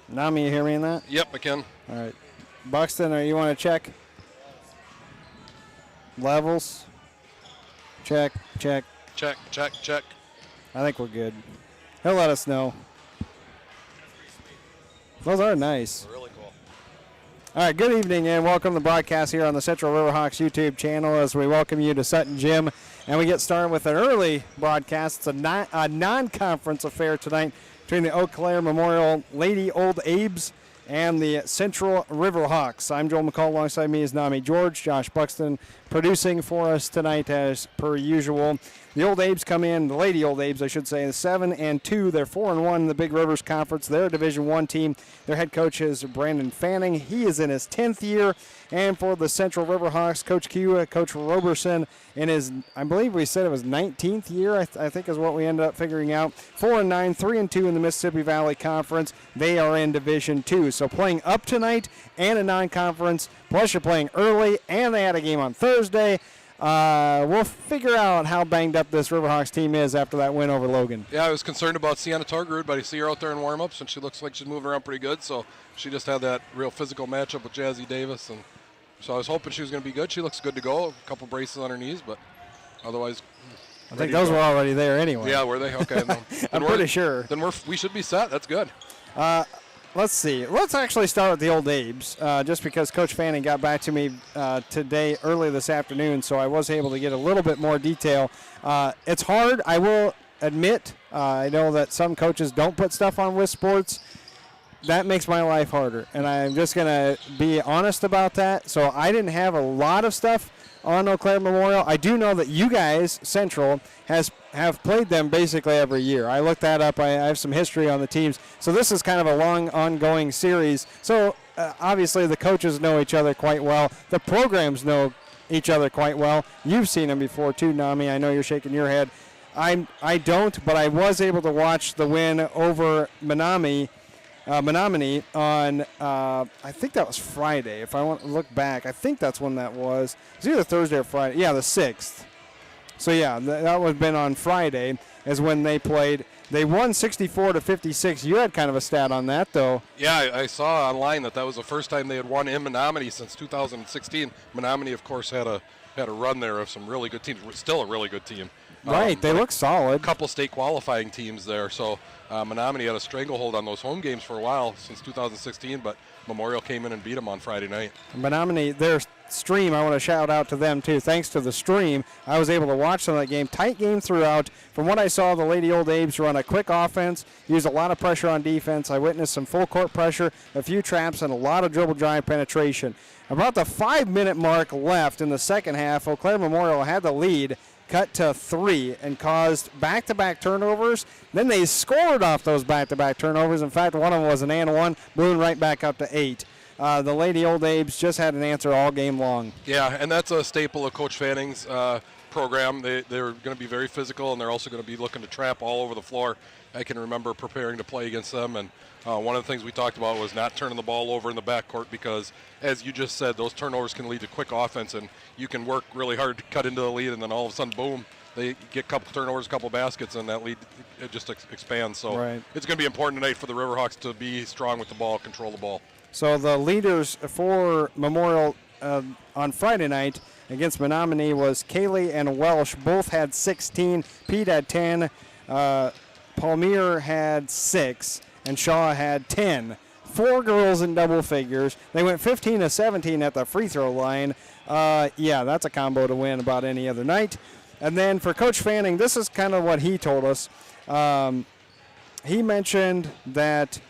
Nami, you hear me in that? Yep, I can. All right. Buxton, you want to check? Levels? Check. Check. I think we're good. He'll let us know. Those are nice. Really cool. All right, good evening and welcome to the broadcast here on the Central Riverhawks YouTube channel as we welcome you to Sutton Gym. And we get started with an early broadcast. It's a non-conference affair tonight between the Eau Claire Memorial Lady Old Abes and the Central Riverhawks. I'm Joel McCall. Alongside me is Nami George. Josh Buxton producing for us tonight as per usual. The Old Abes come in, the Lady Old Abes, I should say, 7-2. They're 4-1 in the Big Rivers Conference. They're a Division I team. Their head coach is Brandon Fanning. He is in his 10th year. And for the Central Riverhawks, Coach Q, Coach Roberson, in his, I believe we said it was 19th year, I think is what we ended up figuring out. 4-9, 3-2 in the Mississippi Valley Conference. They are in Division II. So playing up tonight and a non-conference, plus you're playing early, and they had a game on Thursday. We'll figure out how banged up this Riverhawks team is after that win over Logan. Yeah, I was concerned about Sienna Torgerud, but I see her out there in warm-ups, and she looks like she's moving around pretty good. So she just had that real physical matchup with Jazzy Davis, and so I was hoping she was going to be good. She looks good to go. A couple braces on her knees, but otherwise, I think those were already there anyway. Yeah, were they? Okay. I'm pretty sure. Then we should be set. That's good. Let's see. Let's actually start with the Old Abes, just because Coach Fanning got back to me today, early this afternoon, so I was able to get a little bit more detail. It's hard, I will admit. I know that some coaches don't put stuff on with sports. That makes my life harder, and I'm just going to be honest about that. So I didn't have a lot of stuff on Eau Claire Memorial. I do know that you guys, Central, have played them basically every year. I looked that up. I have some history on the teams. So this is kind of a long, ongoing series. So obviously the coaches know each other quite well. The programs know each other quite well. You've seen them before too, Nami. I know you're shaking your head. I don't, but I was able to watch the win over Menominee on, I think that was Friday. If I want to look back, I think that's when that was. It was either Thursday or Friday. Yeah, the 6th. So, yeah, that would have been on Friday is when they played. They won 64-56. You had kind of a stat on that, though. Yeah, I saw online that was the first time they had won in Menominee since 2016. Menominee, of course, had a run there of some really good teams. Still a really good team. Right, they look solid. A couple state qualifying teams there. So Menominee had a stranglehold on those home games for a while since 2016, but Memorial came in and beat them on Friday night. Menominee, their stream, I want to shout out to them too. Thanks to the stream, I was able to watch some of that game. Tight game throughout. From what I saw, the Lady Old Abes run a quick offense, use a lot of pressure on defense. I witnessed some full court pressure, a few traps, and a lot of dribble drive penetration. About the 5-minute mark left in the second half, Eau Claire Memorial had the lead, cut to 3, and caused back-to-back turnovers. Then they scored off those back-to-back turnovers. In fact, one of them was an and one, blew right back up to 8. The Lady Old Abes just had an answer all game long. Yeah, and that's a staple of Coach Fanning's program. They're going to be very physical, and they're also going to be looking to trap all over the floor. I can remember preparing to play against them, and one of the things we talked about was not turning the ball over in the backcourt because, as you just said, those turnovers can lead to quick offense, and you can work really hard to cut into the lead, and then all of a sudden, boom, they get a couple turnovers, a couple baskets, and that lead it just expands. So It's going to be important tonight for the Riverhawks to be strong with the ball, control the ball. So the leaders for Memorial on Friday night against Menominee was Kaylee and Welsh. Both had 16. Pete had 10. Palmier had 6. And Shaw had 10. 4 girls in double figures. They went 15-17 at the free throw line. Yeah, that's a combo to win about any other night. And then for Coach Fanning, this is kind of what he told us. He mentioned that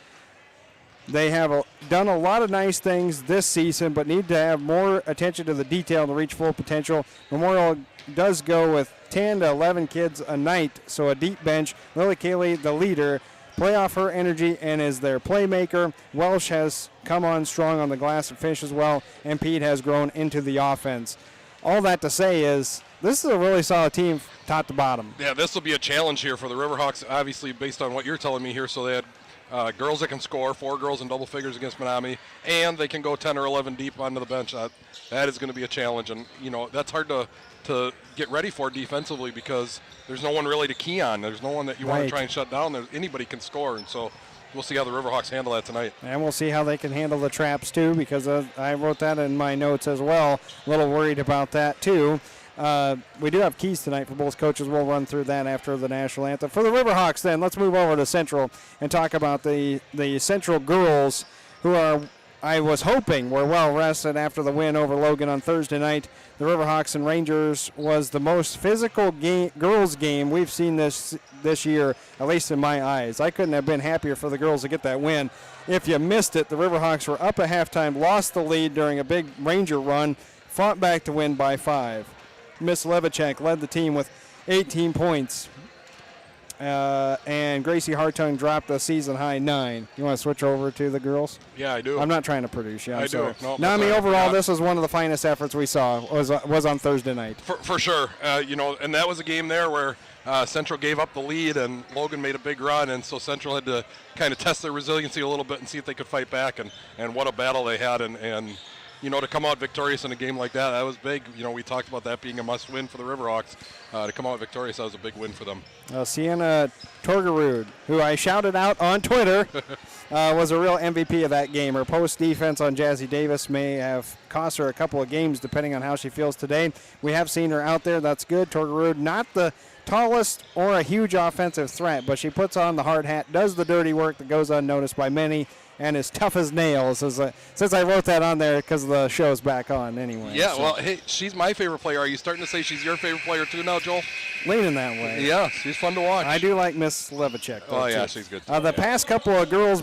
they have done a lot of nice things this season, but need to have more attention to the detail to reach full potential. Memorial does go with 10 to 11 kids a night, so a deep bench. Lily Cayley, the leader, play off her energy and is their playmaker. Welsh has come on strong on the glass and finishes well, and Pete has grown into the offense. All that to say is this is a really solid team top to bottom. Yeah, this will be a challenge here for the Riverhawks, obviously, based on what you're telling me here. So they had girls that can score, 4 girls in double figures against Menominee, and they can go 10 or 11 deep onto the bench. That is going to be a challenge, and that's hard to get ready for defensively because there's no one really to key on. There's no one that you want to try and shut down. Anybody can score, and so we'll see how the Riverhawks handle that tonight. And we'll see how they can handle the traps, too, because I wrote that in my notes as well. A little worried about that, too. We do have keys tonight for both coaches. We'll run through that after the national anthem. For the Riverhawks, then, let's move over to Central and talk about the Central girls who are, I was hoping, were well rested after the win over Logan on Thursday night. The Riverhawks and Rangers was the most physical girls game we've seen this year, at least in my eyes. I couldn't have been happier for the girls to get that win. If you missed it, the Riverhawks were up at halftime, lost the lead during a big Ranger run, fought back to win by 5. Miss Levicek led the team with 18 points. And Gracie Hartung dropped a season-high 9. You want to switch over to the girls? Yeah, I do. I'm not trying to produce you. I'm sorry. No, I mean, overall, this was one of the finest efforts we saw. Was on Thursday night. For sure. And that was a game there where Central gave up the lead and Logan made a big run, and so Central had to kind of test their resiliency a little bit and see if they could fight back. And what a battle they had. And to come out victorious in a game like that was big. We talked about that being a must-win for the Riverhawks. To come out victorious, that was a big win for them. Sienna Torgerud, who I shouted out on Twitter, was a real MVP of that game. Her post defense on Jazzy Davis may have cost her a couple of games, depending on how she feels today. We have seen her out there. That's good. Torgerud, not the tallest or a huge offensive threat, but she puts on the hard hat, does the dirty work that goes unnoticed by many, and is tough as nails. Since I wrote that on there because the show's back on anyway. Yeah, so. Well, hey, she's my favorite player. Are you starting to say she's your favorite player too now, Joel? Leaning that way. Yeah, she's fun to watch. I do like Miss Levicek. Oh, yeah, she's good. The past couple of girls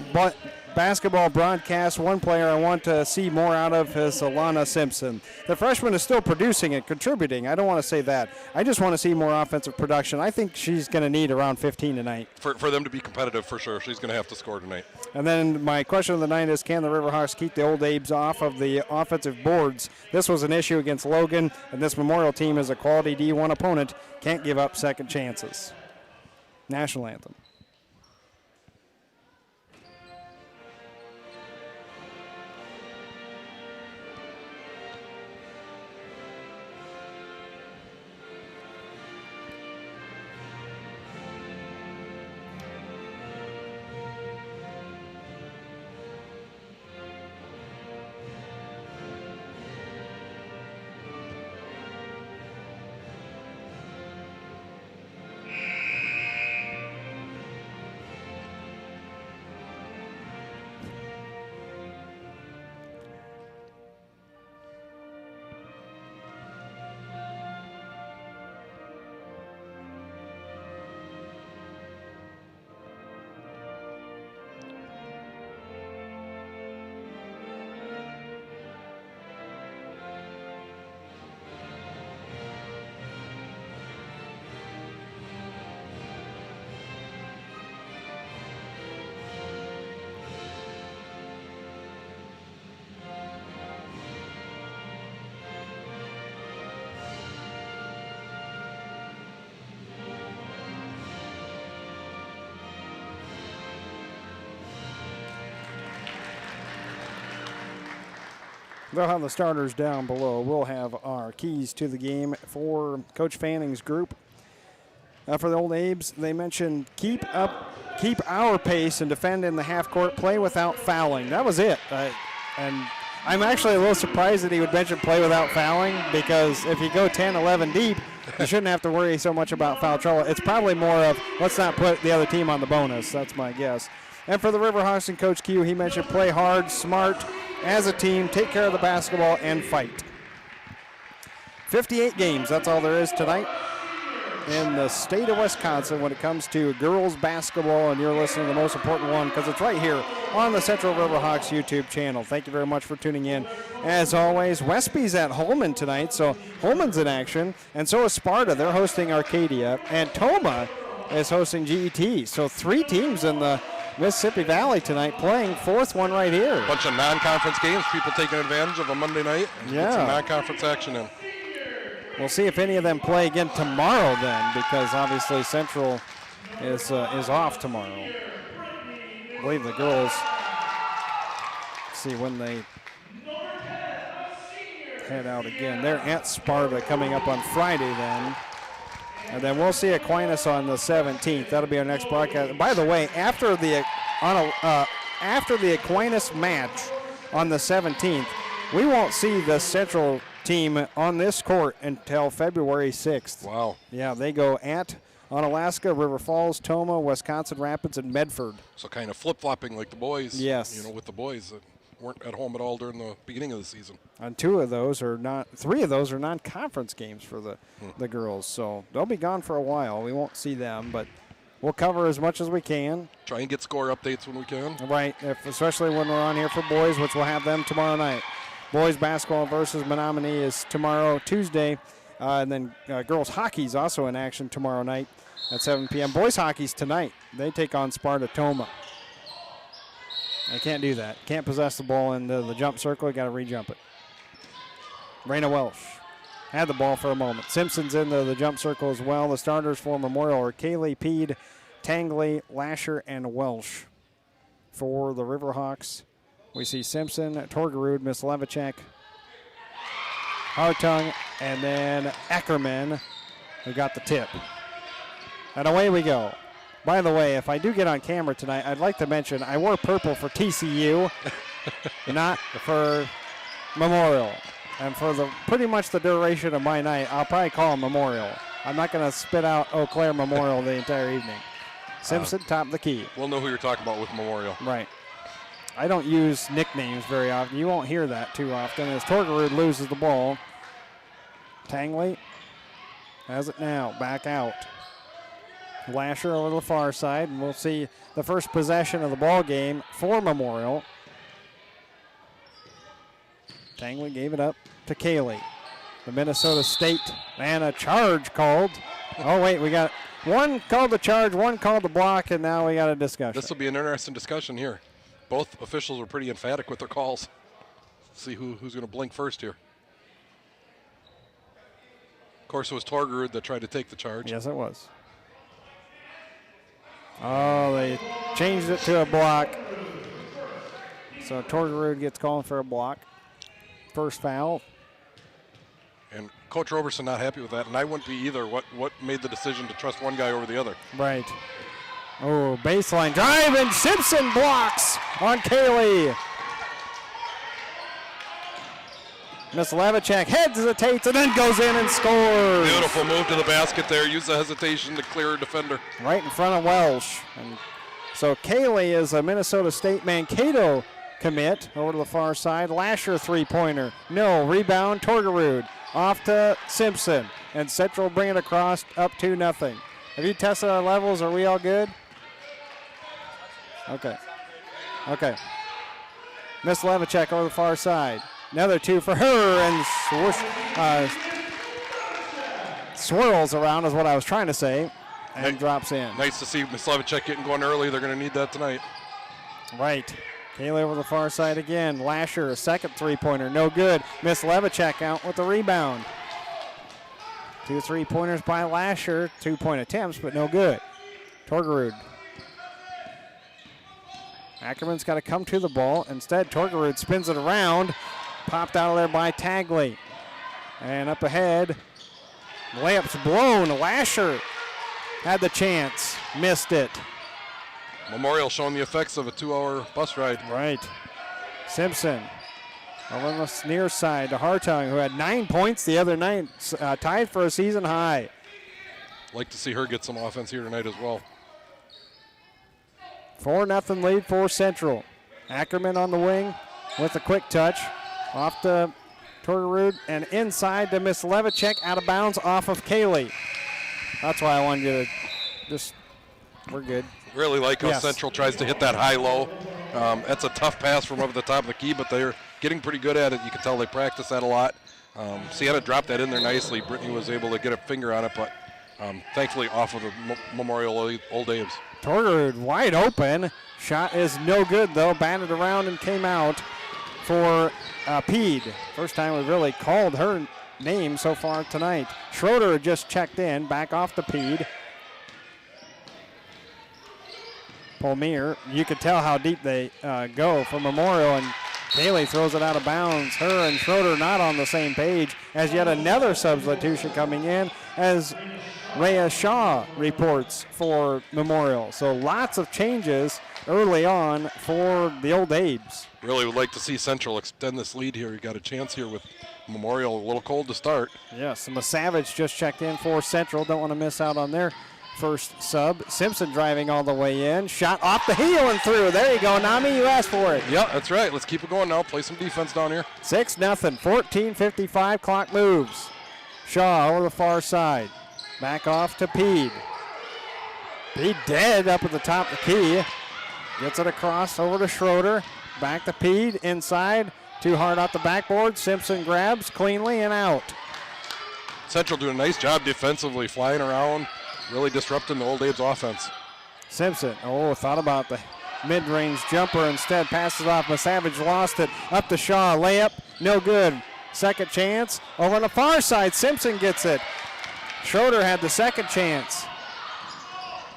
basketball broadcasts, one player I want to see more out of is Alana Simpson. The freshman is still producing and contributing. I don't want to say that. I just want to see more offensive production. I think she's going to need around 15 tonight. For them to be competitive, for sure. She's going to have to score tonight. And then my question of the night is, can the Riverhawks keep the old Abes off of the offensive boards? This was an issue against Logan, and this Memorial team is a quality D1 opponent. Can't give up second chances. National anthem. They'll have the starters down below. We'll have our keys to the game for Coach Fanning's group. For the old Abes, they mentioned keep our pace and defend in the half court, play without fouling. That was it. And I'm actually a little surprised that he would mention play without fouling, because if you go 10, 11 deep, you shouldn't have to worry so much about foul trouble. It's probably more of let's not put the other team on the bonus. That's my guess. And for the Riverhawks and Coach Q, he mentioned play hard, smart, as a team, take care of the basketball, and fight. 58 games, that's all there is tonight in the state of Wisconsin when it comes to girls basketball, and you're listening to the most important one because it's right here on the Central Riverhawks YouTube channel. Thank you very much for tuning in. As always, Westby's at Holman tonight, so Holman's in action, and so is Sparta. They're hosting Arcadia, and Toma is hosting GET. So 3 teams in the Mississippi Valley tonight playing, fourth one right here. A bunch of non-conference games, people taking advantage of a Monday night. Yeah. Get some non-conference action in. We'll see if any of them play again tomorrow then, because obviously Central is off tomorrow. I believe the girls, see when they head out again. They're at Sparta coming up on Friday then. And then we'll see Aquinas on the 17th. That'll be our next broadcast. By the way, after the after the Aquinas match on the 17th, we won't see the Central team on this court until February 6th. Wow. Yeah, they go at Onalaska, River Falls, Tomah, Wisconsin Rapids, and Medford. So kind of flip-flopping like the boys. Yes. You know, with the boys that weren't at home at all during the beginning of the season. And three of those are non-conference games for the girls. So they'll be gone for a while. We won't see them, but we'll cover as much as we can. Try and get score updates when we can. Right, especially when we're on here for boys, which we'll have them tomorrow night. Boys basketball versus Menominee is tomorrow, Tuesday. And then girls hockey is also in action tomorrow night at 7 p.m. Boys hockey's tonight. They take on Sparta Tomah. I can't do that. Can't possess the ball into the jump circle. You got to re-jump it. Raina Welsh had the ball for a moment. Simpson's into the jump circle as well. The starters for Memorial are Kaylee, Peed, Tangley, Lasher, and Welsh. For the Riverhawks, we see Simpson, Torgerud, Miss Levicek, Hartung, and then Ackerman, who got the tip. And away we go. By the way, if I do get on camera tonight, I'd like to mention I wore purple for TCU, not for Memorial. And for pretty much the duration of my night, I'll probably call Memorial. I'm not going to spit out Eau Claire Memorial the entire evening. Simpson, top of the key. We'll know who you're talking about with Memorial. Right. I don't use nicknames very often. You won't hear that too often as Torgerud loses the ball. Tangley has it now. Back out. Lasher over to the far side, and we'll see the first possession of the ball game for Memorial. Tangley gave it up to Kaylee. The Minnesota State, and a charge called. Oh, wait, we got one called the charge, one called the block, and now we got a discussion. This will be an interesting discussion here. Both officials were pretty emphatic with their calls. See who's going to blink first here. Of course, it was Torgerud that tried to take the charge. Yes, it was. Oh, they changed it to a block. So Torgerud gets called for a block. First foul. And Coach Roberson not happy with that, and I wouldn't be either. What made the decision to trust one guy over the other? Right. Oh, baseline drive, and Simpson blocks on Kaylee. Miss Levicek hesitates and then goes in and scores. Beautiful move to the basket there. Use the hesitation to clear a defender. Right in front of Welsh. And so Kaylee is a Minnesota State Mankato commit over to the far side. Lasher three-pointer. No. Rebound, Torgerud. Off to Simpson. And Central bring it across, up 2-0. Have you tested our levels? Are we all good? Okay. Miss Levicek over the far side. Another two for her, and swirls around is what I was trying to say, and drops in. Nice to see Miss Levicek getting going early. They're going to need that tonight. Right. Kaylee over the far side again. Lasher, a second three-pointer, no good. Miss Levicek out with the rebound. 2 3-pointers by Lasher. 2-point attempts, but no good. Torgerud. Ackerman's got to come to the ball. Instead, Torgerud spins it around. Popped out of there by Tagley. And up ahead, layup's blown. Lasher had the chance, missed it. Memorial showing the effects of a 2-hour bus ride. Right. Simpson over on the near side to Hartung, who had 9 points the other night, tied for a season high. Like to see her get some offense here tonight as well. 4-0 lead for Central. Ackerman on the wing with a quick touch. Off to Torgerud and inside to Miss Levicek, out of bounds off of Kaylee. That's why I wanted you to we're good. Really like how Central tries to hit that high-low. That's a tough pass from over the top of the key, but they're getting pretty good at it. You can tell they practice that a lot. Sienna dropped that in there nicely. Brittany was able to get a finger on it, but thankfully off of the Memorial Old Ames. Torgerud wide open. Shot is no good, though. Batted around and came out for Peed. First time we've really called her name so far tonight. Schroeder just checked in. Back off to Peed. Palmier, you could tell how deep they go for Memorial, and Kaylee throws it out of bounds. Her and Schroeder not on the same page as yet another substitution coming in as Rhea Shaw reports for Memorial. So lots of changes early on for the Old Abes. Really would like to see Central extend this lead here. You got a chance here with Memorial, a little cold to start. Yes, and Savage just checked in for Central. Don't want to miss out on their first sub. Simpson driving all the way in. Shot off the heel and through. There you go, Nami. You asked for it. Yeah, that's right. Let's keep it going now. Play some defense down here. 6-0. 14:55. Clock moves. Shaw over the far side. Back off to Peed. Peed dead up at the top of the key. Gets it across over to Schroeder. Back to Peed. Inside. Too hard off the backboard. Simpson grabs cleanly and out. Central doing a nice job defensively, flying around, really disrupting the Old Abes offense. Simpson, thought about the mid-range jumper. Instead, passes off. Savage lost it. Up to Shaw. Layup, no good. Second chance. Over on the far side, Simpson gets it. Schroeder had the second chance.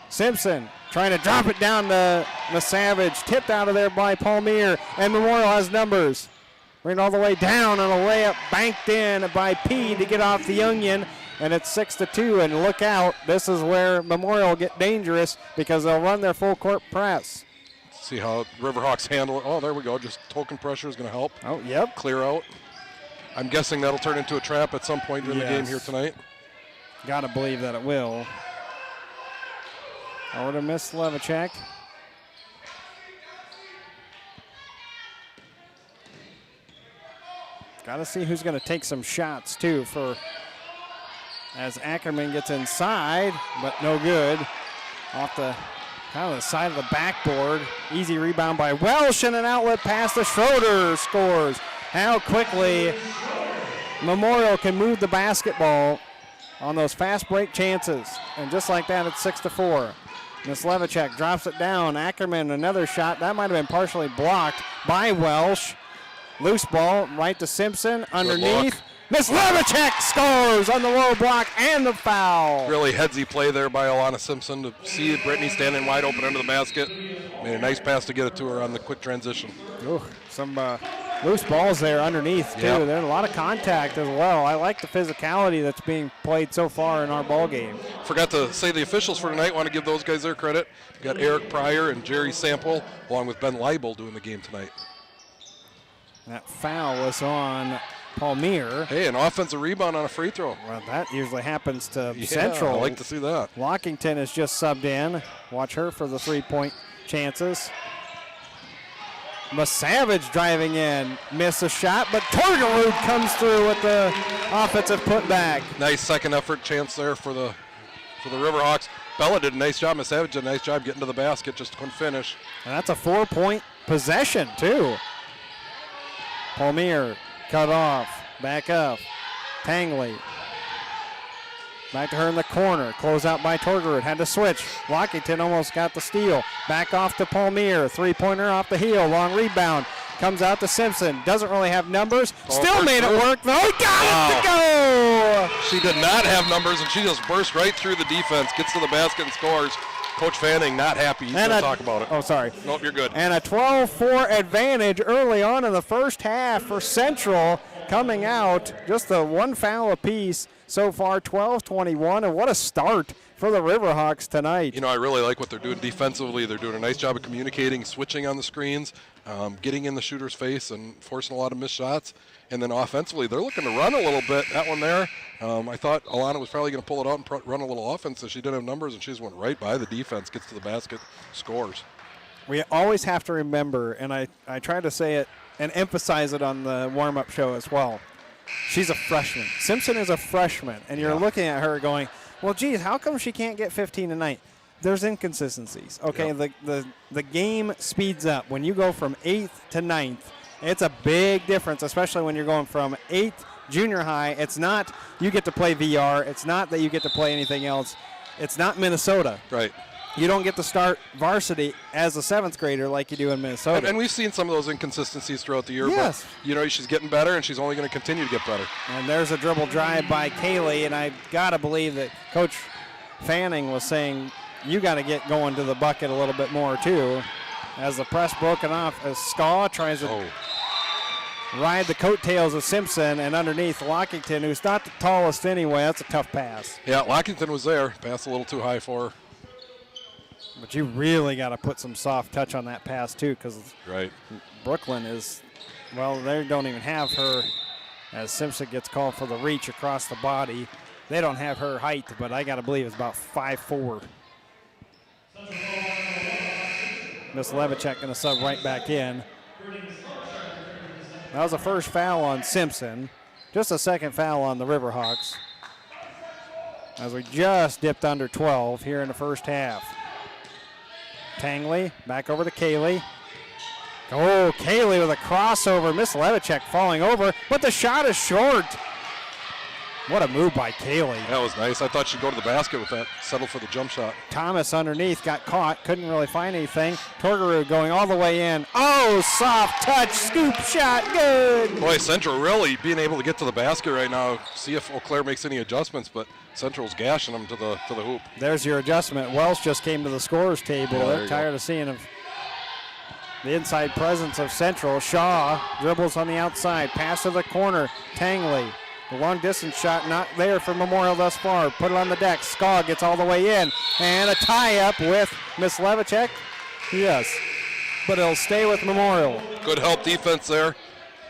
Simpson trying to drop it down to Savage. Tipped out of there by Palmier. And Memorial has numbers. Bring it all the way down on a layup banked in by P to get off the onion. And it's 6-2. And look out. This is where Memorial get dangerous because they'll run their full court press. See how Riverhawks handle it. Oh, there we go. Just token pressure is going to help. Oh, yep. Clear out. I'm guessing that'll turn into a trap at some point during the game here tonight. Got to believe that it will. Over to Miss Levicek. Got to see who's going to take some shots, too, as Ackerman gets inside, but no good. Off the kind of the side of the backboard. Easy rebound by Welsh and an outlet pass to Schroeder. Scores. How quickly Memorial can move the basketball on those fast break chances. And just like that, it's 6-4. Miss Levicek drops it down. Ackerman, another shot. That might have been partially blocked by Welsh. Loose ball right to Simpson. Underneath. Miss Levicek scores on the low block and the foul. Really headsy play there by Alana Simpson to see Brittany standing wide open under the basket. Made a nice pass to get it to her on the quick transition. Ooh, some loose balls there underneath, too. Yep. There's a lot of contact as well. I like the physicality that's being played so far in our ball game. Forgot to say the officials for tonight. Want to give those guys their credit. We got Eric Pryor and Jerry Sample, along with Ben Leibel, doing the game tonight. That foul was on Palmier. Hey, an offensive rebound on a free throw. Well, that usually happens to Central. I like to see that. Lockington is just subbed in. Watch her for the three-point chances. Savage driving in. Missed a shot, but Torgerud comes through with the offensive putback. Nice second effort chance there for the Riverhawks. Bella did a nice job. Savage did a nice job getting to the basket, just couldn't finish. And that's a 4-point possession, too. Palmier cut off. Back up. Tangley. Back to her in the corner. Close out by Torgerud. Had to switch. Lockington almost got the steal. Back off to Palmier. Three-pointer off the heel. Long rebound. Comes out to Simpson. Doesn't really have numbers. Still made it work, though. He got it to go! She did not have numbers, and she just burst right through the defense. Gets to the basket and scores. Coach Fanning not happy. He's going to talk about it. Oh, sorry. Nope, you're good. And a 12-4 advantage early on in the first half for Central coming out. Just the one foul apiece so far, 12-21. And what a start for the Riverhawks tonight. You know, I really like what they're doing defensively. They're doing a nice job of communicating, switching on the screens, getting in the shooter's face and forcing a lot of missed shots. And then offensively, they're looking to run a little bit. That one there, I thought Alana was probably going to pull it out and run a little offense, so she didn't have numbers, and she just went right by the defense, gets to the basket, scores. We always have to remember, and I try to say it and emphasize it on the warm-up show as well. She's a freshman. Simpson is a freshman, and you're looking at her going, well, geez, how come she can't get 15 tonight? There's inconsistencies. Okay, the game speeds up. When you go from 8th to 9th, it's a big difference, especially when you're going from 8th junior high. It's not you get to play VR. It's not that you get to play anything else. It's not Minnesota. Right. You don't get to start varsity as a 7th grader like you do in Minnesota. And we've seen some of those inconsistencies throughout the year. Yes. But, you know, she's getting better, and she's only going to continue to get better. And there's a dribble drive by Kaylee, and I got to believe that Coach Fanning was saying you got to get going to the bucket a little bit more, too. As the press broken off, as Skaw tries to ride the coattails of Simpson, and underneath Lockington, who's not the tallest anyway. That's a tough pass. Yeah, Lockington was there. Pass a little too high for her. But you really got to put some soft touch on that pass, too, because right. Brooklyn is, well, they don't even have her as Simpson gets called for the reach across the body. They don't have her height, but I got to believe it's about 5'4". Miss Levichek going to sub right back in. That was the first foul on Simpson. Just a second foul on the Riverhawks. As we just dipped under 12 here in the first half. Tangley back over to Kaylee. Oh, Kaylee with a crossover. Miss Levichek falling over, but the shot is short. What a move by Kaylee. That was nice. I thought she'd go to the basket with that. Settle for the jump shot. Thomas underneath got caught. Couldn't really find anything. Torgerud going all the way in. Oh, soft touch. Scoop shot. Good. Boy, Central really being able to get to the basket right now. See if Eau Claire makes any adjustments, but Central's gashing them to the hoop. There's your adjustment. Welsh just came to the scorer's table. Yeah, They're tired of seeing him. The inside presence of Central. Shaw dribbles on the outside. Pass to the corner. Tangley. The long distance shot not there for Memorial thus far. Put it on the deck. Skaw gets all the way in. And a tie up with Miss Levichek. Yes. But it'll stay with Memorial. Good help defense there.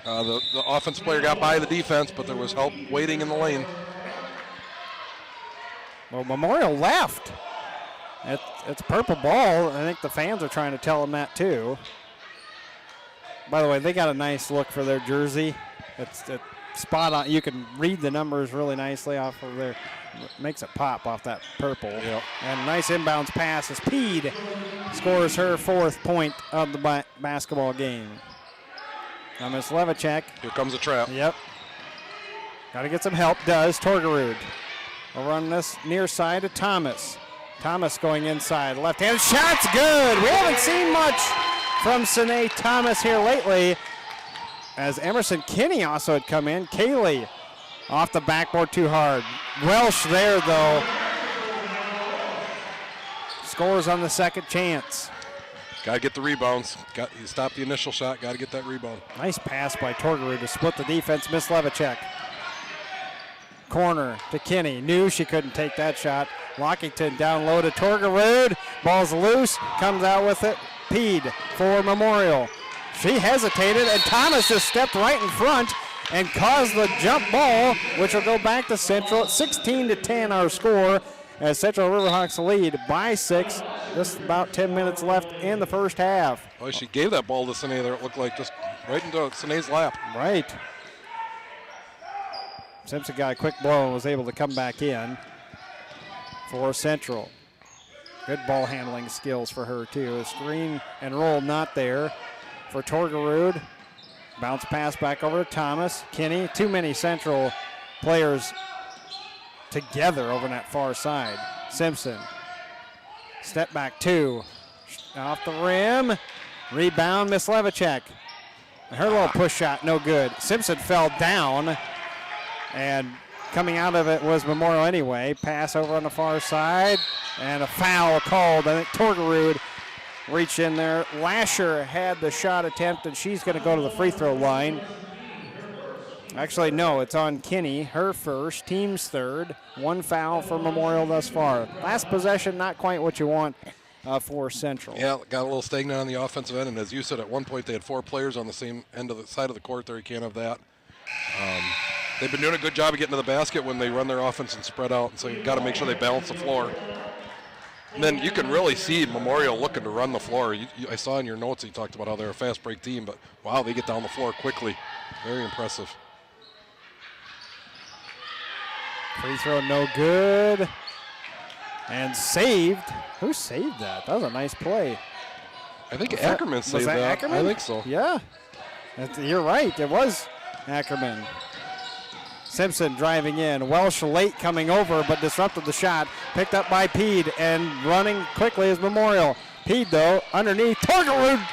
The offense player got by the defense, but there was help waiting in the lane. Well, Memorial left. It's purple ball. I think the fans are trying to tell them that too. By the way, they got a nice look for their jersey. It's spot on. You can read the numbers really nicely off of there. Makes it pop off that purple. Yep. And nice inbounds pass as Peed scores her 4th point of the basketball game. Now Miss Levichek. Here comes a trap. Yep. Got to get some help. Does Torgerud. Over on this near side to Thomas. Thomas going inside. Left-handed shot's good. We haven't seen much from Sine Thomas here lately. As Emerson Kinney also had come in. Kaylee off the backboard too hard. Welsh there, though. Scores on the second chance. Got to get the rebounds. You stop the initial shot. Got to get that rebound. Nice pass by Torgerud to split the defense. Miss Levichek. Corner to Kinney. Knew she couldn't take that shot. Lockington down low to Torgerud. Ball's loose. Comes out with it. Peed for Memorial. She hesitated, and Thomas just stepped right in front and caused the jump ball, which will go back to Central. 16-10 our score as Central Riverhawks lead by 6. Just about 10 minutes left in the first half. Boy, she gave that ball to Sine there. It looked like just right into Sine's lap. Right. Simpson got a quick blow and was able to come back in for Central. Good ball handling skills for her, too. A screen and roll not there for Torgerud. Bounce pass back over to Thomas. Kinney, too many Central players together over on that far side. Simpson, step back 2. Off the rim. Rebound, Miss Levichek. Her little push shot, no good. Simpson fell down, and coming out of it was Memorial anyway. Pass over on the far side, and a foul called. I think Torgerud reached in there. Lasher had the shot attempt, and she's going to go to the free throw line. Actually, no, it's on Kinney, her first, team's third. 1 foul for Memorial thus far. Last possession, not quite what you want for Central. Yeah, got a little stagnant on the offensive end, and as you said, at one point they had 4 players on the same end of the side of the court there. You can't have that. They've been doing a good job of getting to the basket when they run their offense and spread out, and so you've got to make sure they balance the floor. And then you can really see Memorial looking to run the floor. I saw in your notes you talked about how they're a fast break team, but wow, they get down the floor quickly. Very impressive. Free throw no good. And saved. Who saved that? That was a nice play. I think Ackerman saved that. Ackerman? I think so. Yeah. You're right. It was Ackerman. Simpson driving in. Welsh late coming over, but disrupted the shot. Picked up by Peed and running quickly is Memorial. Peed, though, underneath. Torgerud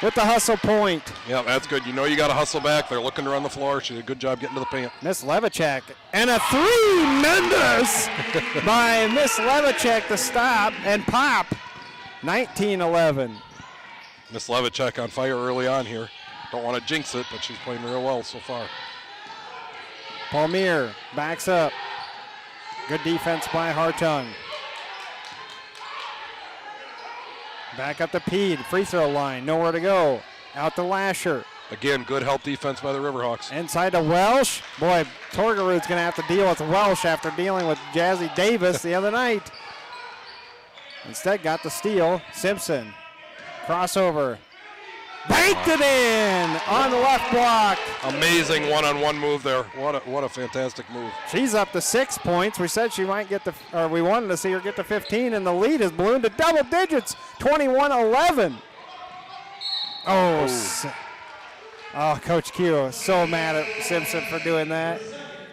with the hustle point. Yeah, that's good. You know you got to hustle back. They're looking to run the floor. She did a good job getting to the paint. Miss Levichek. And a 3, Mendes by Miss Levichek to stop and pop. 19-11. Miss Levichek on fire early on here. Don't want to jinx it, but she's playing real well so far. Palmier backs up. Good defense by Hartung. Back up to Pede, free throw line, nowhere to go. Out to Lasher. Again, good help defense by the Riverhawks. Inside to Welsh. Boy, Torgerud's going to have to deal with Welsh after dealing with Jazzy Davis the other night. Instead, got the steal. Simpson, crossover. Banked it in on the left block. Amazing one-on-one move there. What a fantastic move. She's up to 6 points. We said she might get we wanted to see her get to 15, and the lead has ballooned to double digits, 21-11. Oh, Coach Q is so mad at Simpson for doing that.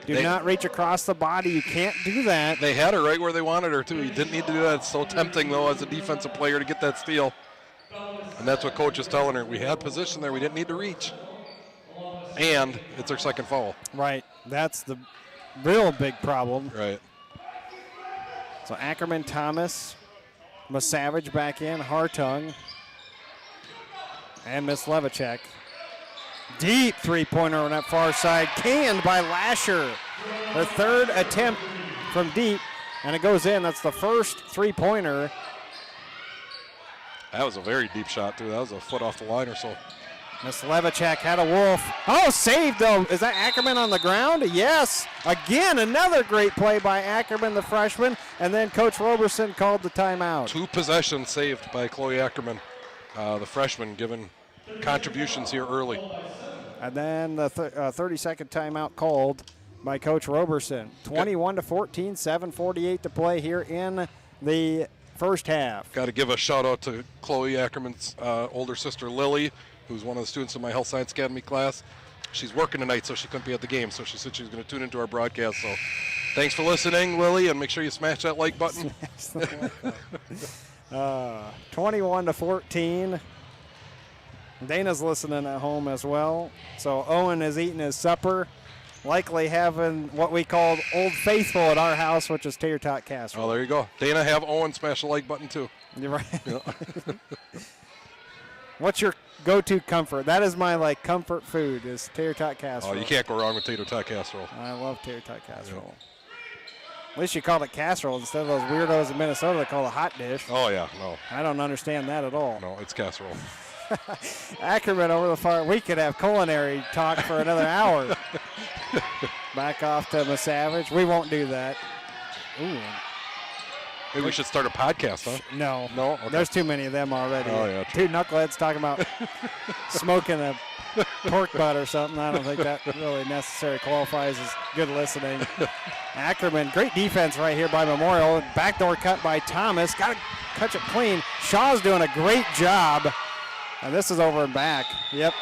Do not reach across the body. You can't do that. They had her right where they wanted her, too. You didn't need to do that. It's so tempting, though, as a defensive player to get that steal. And that's what Coach is telling her. We had position there. We didn't need to reach. And it's her second foul. Right. That's the real big problem. Right. So Ackerman, Thomas, Savage back in, Hartung, and Miss Levicek. Deep three-pointer on that far side, canned by Lasher. Her third attempt from deep, and it goes in. That's the first three-pointer. That was a very deep shot, too. That was a foot off the line or so. Miss Levicek had a wolf. Oh, saved, though. Is that Ackerman on the ground? Yes. Again, another great play by Ackerman, the freshman, and then Coach Roberson called the timeout. 2 possessions saved by Chloe Ackerman, the freshman, given contributions here early. And then the 30-second timeout called by Coach Roberson. 21-14, 7:48 to play here in the first half. Got to give a shout out to Chloe Ackerman's older sister Lily, who's one of the students in my Health Science Academy class. She's working tonight, so she couldn't be at the game, so she said she was going to tune into our broadcast. So thanks for listening, Lily, and make sure you smash that like button. 21-14. Dana's listening at home as well. So Owen is eating his supper, likely having what we call Old Faithful at our house, which is tater tot casserole. Oh, there you go. Dana, have Owen smash the like button too. You're right. Yeah. What's your go-to comfort? That is my comfort food is tater tot casserole. Oh, you can't go wrong with tater tot casserole. I love tater tot casserole. Yeah. At least you called it casserole instead of those weirdos in Minnesota that call it a hot dish. Oh, yeah, no. I don't understand that at all. No, it's casserole. Ackerman over the far. We could have culinary talk for another hour. Back off to Savage. We won't do that. Ooh. Maybe we should start a podcast, huh? No. No? Okay. There's too many of them already. Oh, yeah, true. 2 knuckleheads talking about smoking a pork butt or something. I don't think that really necessarily qualifies as good listening. Ackerman, great defense right here by Memorial. Backdoor cut by Thomas. Got to catch it clean. Shaw's doing a great job. And this is over and back. Yep.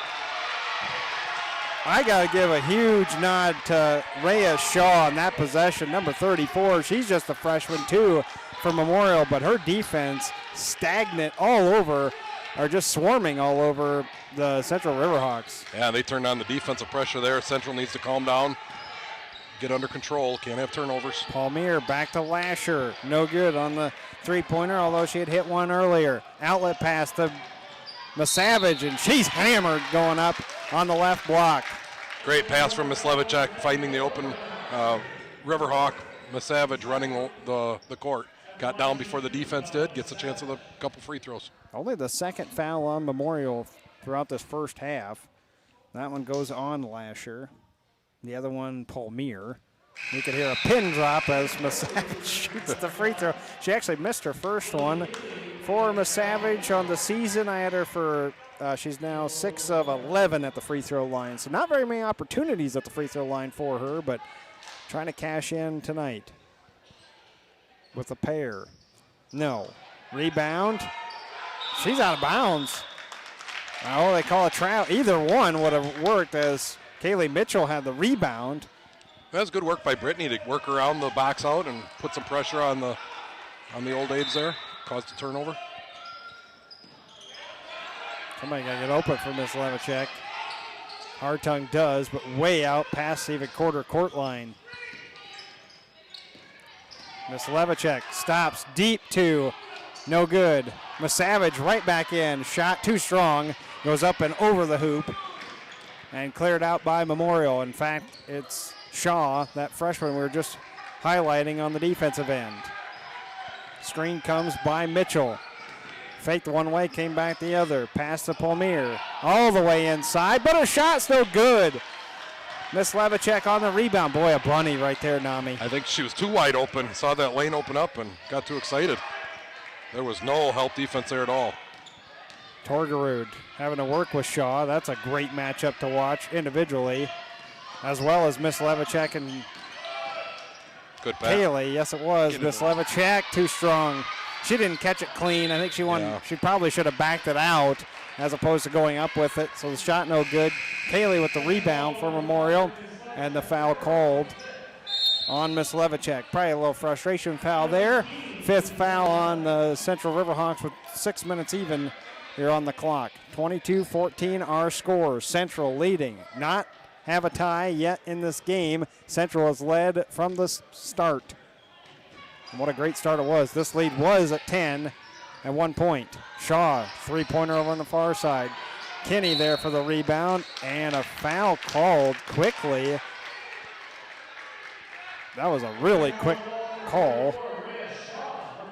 I got to give a huge nod to Rhea Shaw on that possession, number 34. She's just a freshman, too, for Memorial, but her defense stagnant all over, or just swarming all over the Central Riverhawks. Yeah, they turned on the defensive pressure there. Central needs to calm down, get under control. Can't have turnovers. Palmier back to Lasher. No good on the three-pointer, although she had hit one earlier. Outlet pass to Savage, and she's hammered going up on the left block. Great pass from Miss Levicek, finding the open Riverhawk. Savage running the court. Got down before the defense did. Gets a chance of a couple free throws. Only the second foul on Memorial throughout this first half. That one goes on Lasher. The other one, Palmier. We could hear a pin drop as Savage shoots the free throw. She actually missed her first one. For Savage on the season, I had her for, she's now 6 of 11 at the free throw line. So not very many opportunities at the free throw line for her, but trying to cash in tonight with a pair. No. Rebound. She's out of bounds. Oh, they call a travel. Either one would have worked as Kaylee Mitchell had the rebound. That's good work by Brittany to work around the box out and put some pressure on the old Abes there. Caused a turnover. Somebody got to get open for Miss Levicek. Hartung does, but way out past even quarter court line. Miss Levicek stops deep two. No good. Savage right back in. Shot too strong. Goes up and over the hoop. and cleared out by Memorial. In fact, it's Shaw, that freshman we were just highlighting on the defensive end. Screen comes by Mitchell. Faked one way, came back the other. Pass to Palmier. All the way inside, but her shot's no good. Miss Levicek on the rebound. Boy, a bunny right there, Nami. I think she was too wide open. Saw that lane open up and got too excited. There was no help defense there at all. Torgerud having to work with Shaw. That's a great matchup to watch individually, as well as Miss Levicek and good pass. Kaylee. Yes, it was. Miss Levicek, too strong. She didn't catch it clean. I think she won. Yeah. She probably should have backed it out as opposed to going up with it. So the shot no good. Kaylee with the rebound for Memorial, and the foul called on Miss Levicek. Probably a little frustration foul there. 5th foul on the Central Riverhawks with 6 minutes even here on the clock. 22-14 our score. Central leading. Not have a tie yet in this game. Central has led from the start. And what a great start it was. This lead was at 10 at 1 point. Shaw, three-pointer over on the far side. Kinney there for the rebound, and a foul called quickly. That was a really quick call,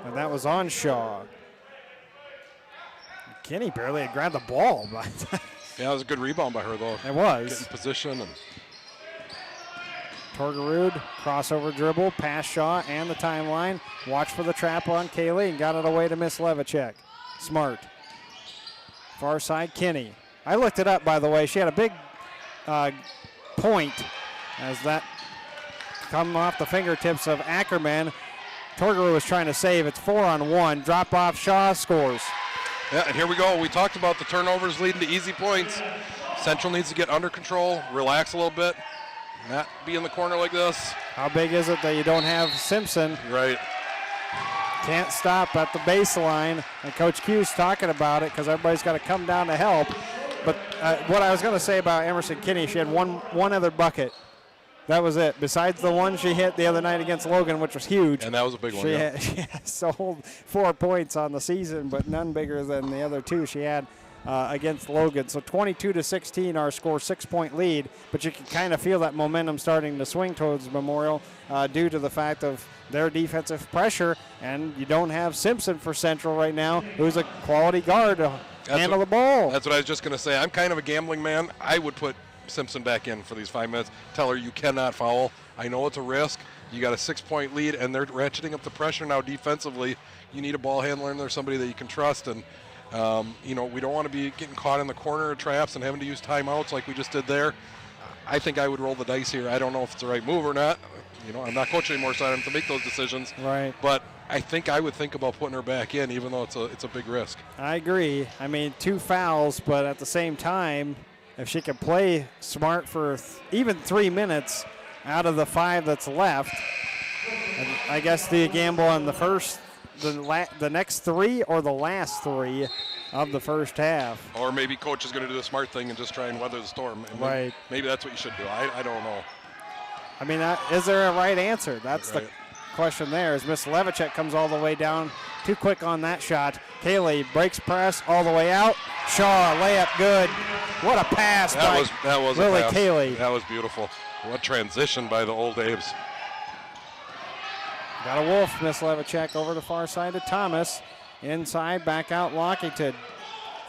and that was on Shaw. Kinney barely had grabbed the ball. Yeah, it was a good rebound by her, though. It was. Getting position. And Torgerud, crossover dribble, past Shaw and the timeline. Watch for the trap on Kaylee and got it away to Miss Levicek. Smart. Far side, Kinney. I looked it up, by the way. She had a big point as that come off the fingertips of Ackerman. Torgerud was trying to save. It's 4-on-1. Drop off, Shaw scores. Yeah, and here we go. We talked about the turnovers leading to easy points. Central needs to get under control, relax a little bit, not be in the corner like this. How big is it that you don't have Simpson? Right. Can't stop at the baseline, and Coach Q's talking about it because everybody's got to come down to help. But what I was going to say about Emerson Kinney, she had one other bucket. That was it. Besides the one she hit the other night against Logan, which was huge. And that was a big one. She had sold 4 points on the season, but none bigger than the other two she had against Logan. So 22-16, our score, 6-point lead. But you can kind of feel that momentum starting to swing towards Memorial due to the fact of their defensive pressure. And you don't have Simpson for Central right now, who's a quality guard to handle the ball. That's what I was just going to say. I'm kind of a gambling man. I would put Simpson back in for these 5 minutes. Tell her you cannot foul. I know it's a risk. You got a 6-point lead, and they're ratcheting up the pressure now defensively. You need a ball handler in there, somebody that you can trust. And, we don't want to be getting caught in the corner of traps and having to use timeouts like we just did there. I think I would roll the dice here. I don't know if it's the right move or not. I'm not coaching anymore, so I don't have to make those decisions. Right. But I think I would think about putting her back in, even though it's a big risk. I agree. I mean, 2 fouls, but at the same time, if she could play smart for even 3 minutes out of the 5 that's left, I guess do you gamble on the next 3 or the last 3 of the first half? Or maybe coach is going to do the smart thing and just try and weather the storm. And right. Maybe that's what you should do. I don't know. I mean, is there a right answer? That's right. The question there. As Miss Levicek comes all the way down, too quick on that shot. Kaylee breaks press all the way out. Shaw, layup good. What a pass by Lily Kaylee. That was beautiful. What transition by the Old Abes. Got a wolf, Miss Levicek over the far side to Thomas. Inside, back out Lockington.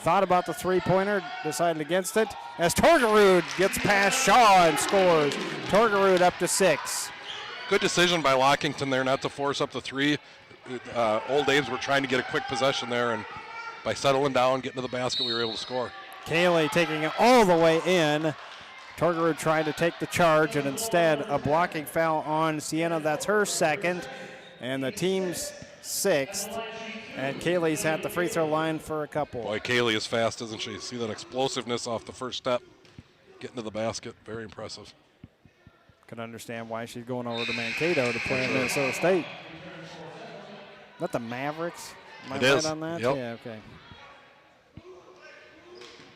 Thought about the three-pointer, decided against it. As Torgerud gets past Shaw and scores. Torgerud up to 6. Good decision by Lockington there not to force up the 3. Old Abes were trying to get a quick possession there, and by settling down, getting to the basket, we were able to score. Kaylee taking it all the way in. Torgerud tried to take the charge, and instead a blocking foul on Sienna. That's her 2nd, and the team's 6th. And Kaylee's at the free throw line for a couple. Boy, Kaylee is fast, isn't she? See that explosiveness off the first step, getting to the basket. Very impressive. Can understand why she's going over to Mankato to play in Minnesota State. Is that the Mavericks? Am I right on that? Yep. Yeah, okay.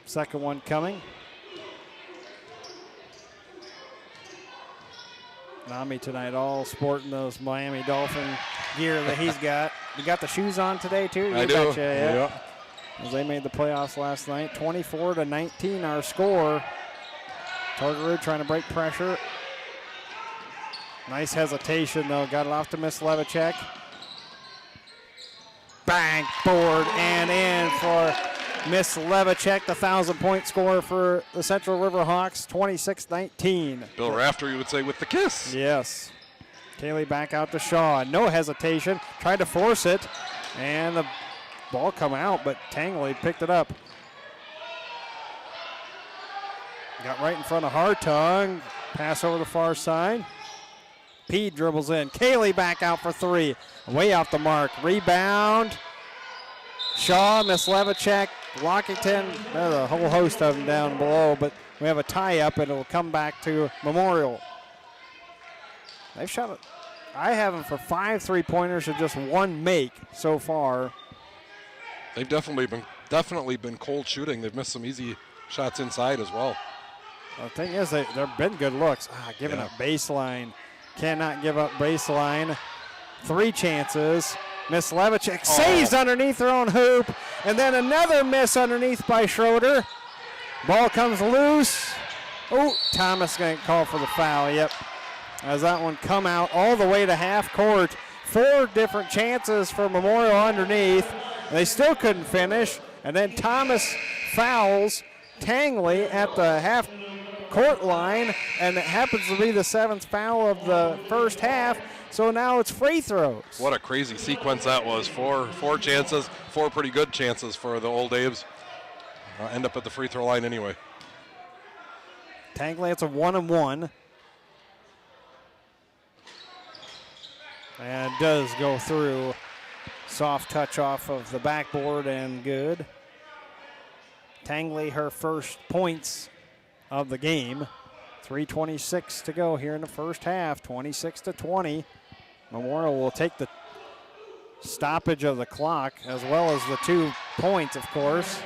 Second one coming. Nami tonight all sporting those Miami Dolphin gear that he's got. You got the shoes on today, too? I do. Gotcha, yeah. As they made the playoffs last night. 24-19 our score. Torgerud trying to break pressure. Nice hesitation, though. Got it off to Miss Levicek. Bang, board, and in for Miss Levicek, the 1,000-point scorer for the Central River Hawks, 26-19. Bill Rafter, would say, with the kiss. Yes. Kaylee back out to Shaw. No hesitation. Tried to force it, and the ball come out, but Tangley picked it up. Got right in front of Hartung. Pass over the far side. Pede dribbles in. Kaylee back out for three. Way off the mark. Rebound. Shaw, Miss Levicek, Lockington. There's a whole host of them down below, but we have a tie-up, and it will come back to Memorial. They've shot it. I have them for 5 3-pointers and just 1 make so far. They've definitely been cold shooting. They've missed some easy shots inside as well. The thing is, they've been good looks. Giving up baseline. Cannot give up baseline. 3 chances. Miss Levicek saves underneath her own hoop. And then another miss underneath by Schroeder. Ball comes loose. Oh, Thomas going to call for the foul. Yep. As that one come out all the way to half court. 4 different chances for Memorial underneath. They still couldn't finish. And then Thomas fouls Tangley at the half court line, and it happens to be the 7th foul of the first half, so now it's free throws. What a crazy sequence that was. 4 chances, 4 pretty good chances for the Old Aves. End up at the free throw line anyway. Tangley, it's a 1-and-1. And it does go through. Soft touch off of the backboard and good. Tangley, her first points of the game. 3:26 to go here in the first half, 26-20. Memorial will take the stoppage of the clock as well as the 2 points, of course.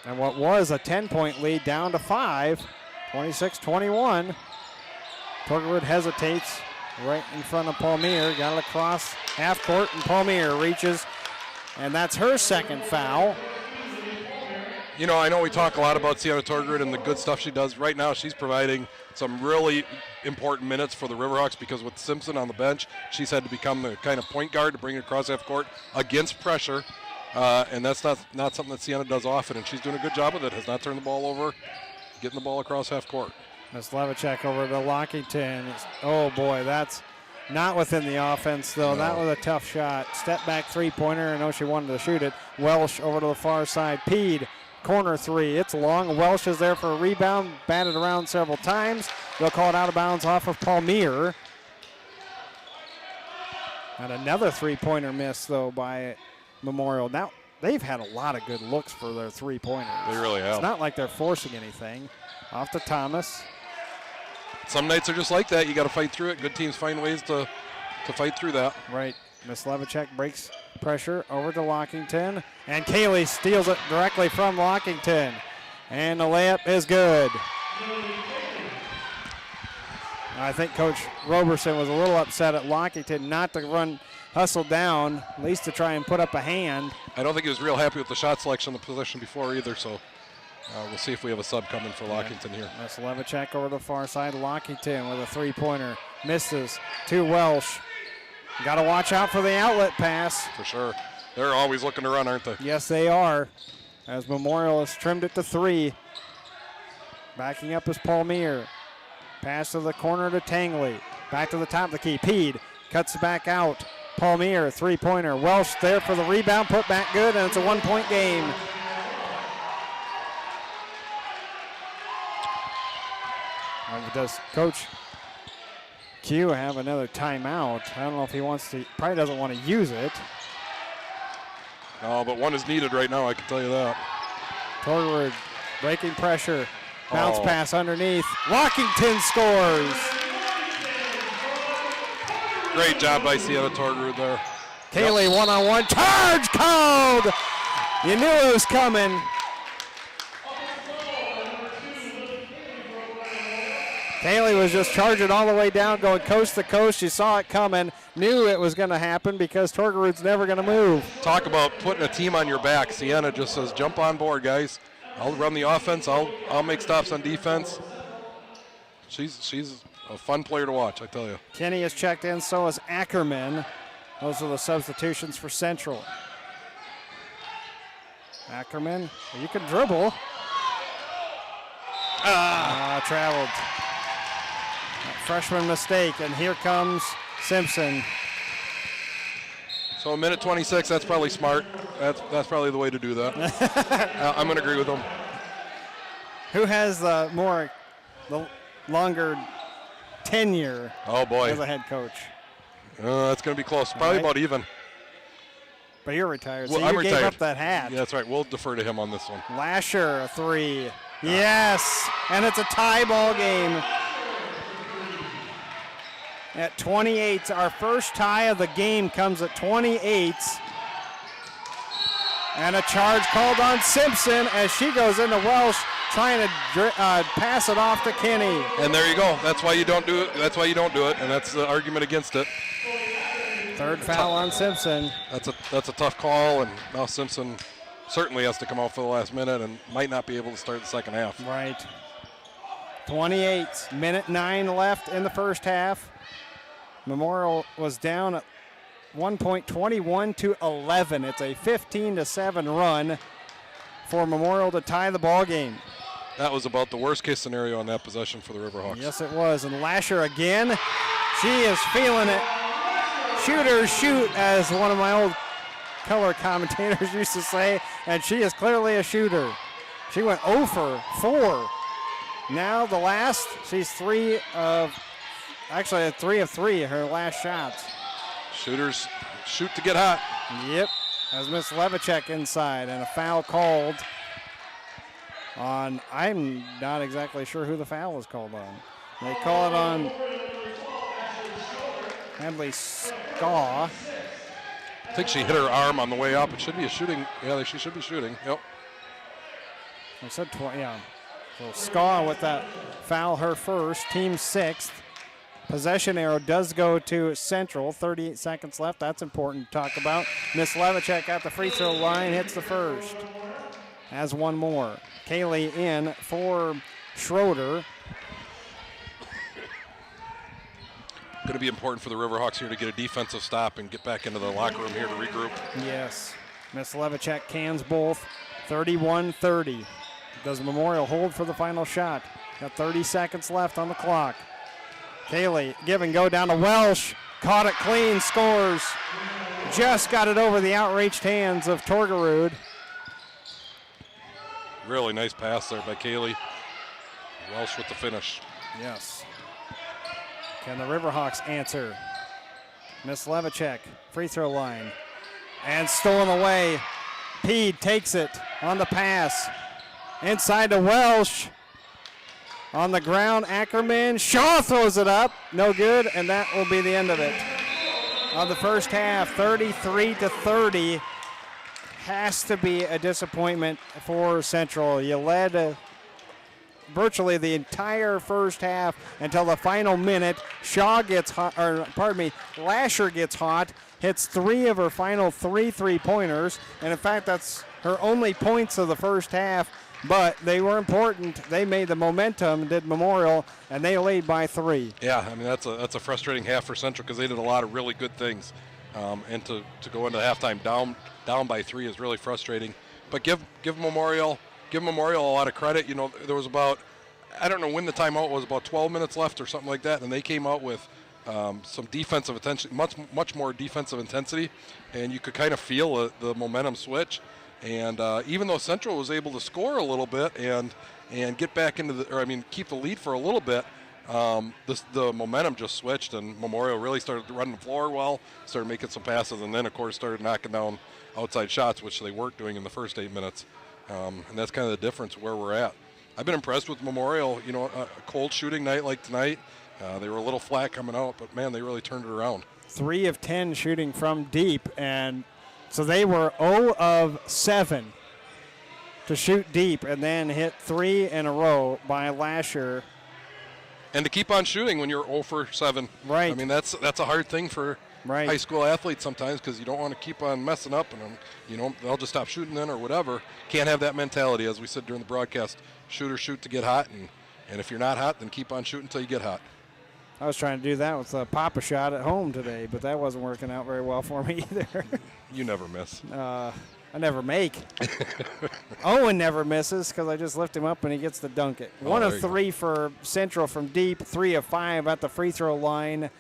And what was a 10-point lead down to 5, 26-21. Torgerud hesitates right in front of Palmier. Got it across half court, and Palmier reaches, and that's her 2nd foul. You know, I know we talk a lot about Sienna Torgerud and the good stuff she does. Right now, she's providing some really important minutes for the Riverhawks because with Simpson on the bench, she's had to become the kind of point guard to bring it across half court against pressure. And that's not something that Sienna does often, and she's doing a good job with it. Has not turned the ball over, getting the ball across half court. Miss Levicek over to Lockington. Oh, boy, that's not within the offense, though. No. That was a tough shot. Step back 3-pointer. I know she wanted to shoot it. Welsh over to the far side. Pede. Corner 3, it's long. Welsh is there for a rebound, batted around several times. They'll call it out of bounds off of Palmier. And another 3-pointer miss, though, by Memorial. Now, they've had a lot of good looks for their 3-pointers. They really have. It's not like they're forcing anything. Off to Thomas. Some nights are just like that. You got to fight through it. Good teams find ways to fight through that. Right. Miss Levicek breaks pressure over to Lockington, and Kaylee steals it directly from Lockington, and the layup is good. I think Coach Roberson was a little upset at Lockington not to hustle down, at least to try and put up a hand. I don't think he was real happy with the shot selection in the possession before either, so we'll see if we have a sub coming for Lockington here. Miss Levicek over the far side. Lockington with a 3-pointer. Misses to Welsh. Got to watch out for the outlet pass. For sure. They're always looking to run, aren't they? Yes, they are. As Memorial has trimmed it to 3. Backing up is Palmier. Pass to the corner to Tangley. Back to the top of the key. Pede cuts back out. Palmier, 3-pointer. Welsh there for the rebound. Put back good, and it's a 1-point game. Does Coach Q have another timeout? I don't know if he wants to. Probably doesn't want to use it. No, but one is needed right now, I can tell you that. Torgerud breaking pressure. Bounce pass underneath. Lockington scores. Great job by Sienna Torgerud there. Kaylee one-on-one. Charge called. You knew it was coming. Kaylee was just charging all the way down, going coast to coast. She saw it coming, knew it was going to happen because Torgerud's never going to move. Talk about putting a team on your back. Sienna just says, jump on board, guys. I'll run the offense. I'll make stops on defense. She's a fun player to watch, I tell you. Kenny is checked in, so is Ackerman. Those are the substitutions for Central. Ackerman, you can dribble. Traveled. A freshman mistake, and here comes Simpson. So a minute 26, that's probably smart. That's probably the way to do that. I'm going to agree with him. Who has the longer tenure as a head coach? That's going to be close. Probably about even. But you're retired, so I'm you retired. gave up that hat. Yeah, that's right. We'll defer to him on this one. Lasher, a 3. Yes, and it's a tie ball game. At 28, our first tie of the game comes at 28. And a charge called on Simpson as she goes into Welsh, trying to pass it off to Kinney. And there you go. That's why you don't do it. That's why you don't do it, and that's the argument against it. Third foul on Simpson. That's a tough call, and now Simpson certainly has to come out for the last minute and might not be able to start the second half. Right. 28, minute 9 left in the first half. Memorial was down at 1 point, 21-11. It's a 15-7 run for Memorial to tie the ball game. That was about the worst case scenario on that possession for the Riverhawks. Yes, it was. And Lasher again. She is feeling it. Shooters shoot, as one of my old color commentators used to say, and she is clearly a shooter. She went 0 for 4. Now the last, she's 3 of 3, her last shots. Shooters shoot to get hot. Yep, as Miss Levicek inside, and a foul called on, I'm not exactly sure who the foul was called on. They call it on Hadley Skaw. I think she hit her arm on the way up. It should be a shooting. Yeah, she should be shooting. Yep. I said 20, yeah. So Skaw with that foul, her first, team 6th. Possession arrow does go to Central. 38 seconds left. That's important to talk about. Miss Levicek at the free throw line, hits the first. Has one more. Kaylee in for Schroeder. Going to be important for the Riverhawks here to get a defensive stop and get back into the locker room here to regroup. Yes. Miss Levicek cans both. 31-30. Does Memorial hold for the final shot? Got 30 seconds left on the clock. Kaylee, give and go down to Welsh. Caught it clean, scores. Just got it over the outreached hands of Torgerud. Really nice pass there by Kaylee. Welsh with the finish. Yes. Can the Riverhawks answer? Miss Levicek, free throw line. And stolen away. Peed takes it on the pass. Inside to Welsh. On the ground, Ackerman. Shaw throws it up. No good, and that will be the end of it. Of the first half, 33-30. Has to be a disappointment for Central. You led virtually the entire first half until the final minute. Shaw gets hot, Lasher gets hot, hits 3 of her final 3 3-pointers, and in fact, that's her only points of the first half. But they were important. They made the momentum, did Memorial, and they lead by 3. Yeah, I mean, that's a frustrating half for Central because they did a lot of really good things. And to go into halftime down by 3 is really frustrating. But give Memorial a lot of credit. You know, there was about, I don't know when the timeout was, about 12 minutes left or something like that, and they came out with some defensive attention, much more defensive intensity, and you could kind of feel the momentum switch. And even though Central was able to score a little bit and get back into keep the lead for a little bit, the momentum just switched, and Memorial really started running the floor well, started making some passes, and then, of course, started knocking down outside shots, which they weren't doing in the first 8 minutes. And that's kind of the difference where we're at. I've been impressed with Memorial. You know, a cold shooting night like tonight, they were a little flat coming out, but, man, they really turned it around. 3 of 10 shooting from deep, and so they were 0 of 7 to shoot deep, and then hit 3 in a row by Lasher. And to keep on shooting when you're 0 for 7. Right. I mean, that's a hard thing for high school athletes sometimes because you don't want to keep on messing up and they'll just stop shooting then or whatever. Can't have that mentality, as we said during the broadcast. Shoot or shoot to get hot, and if you're not hot, then keep on shooting until you get hot. I was trying to do that with a Pop-A-Shot at home today, but that wasn't working out very well for me either. You never miss. I never make. Owen never misses because I just lift him up and he gets to dunk it. 1 of 3 for Central from deep, 3 of 5 at the free throw line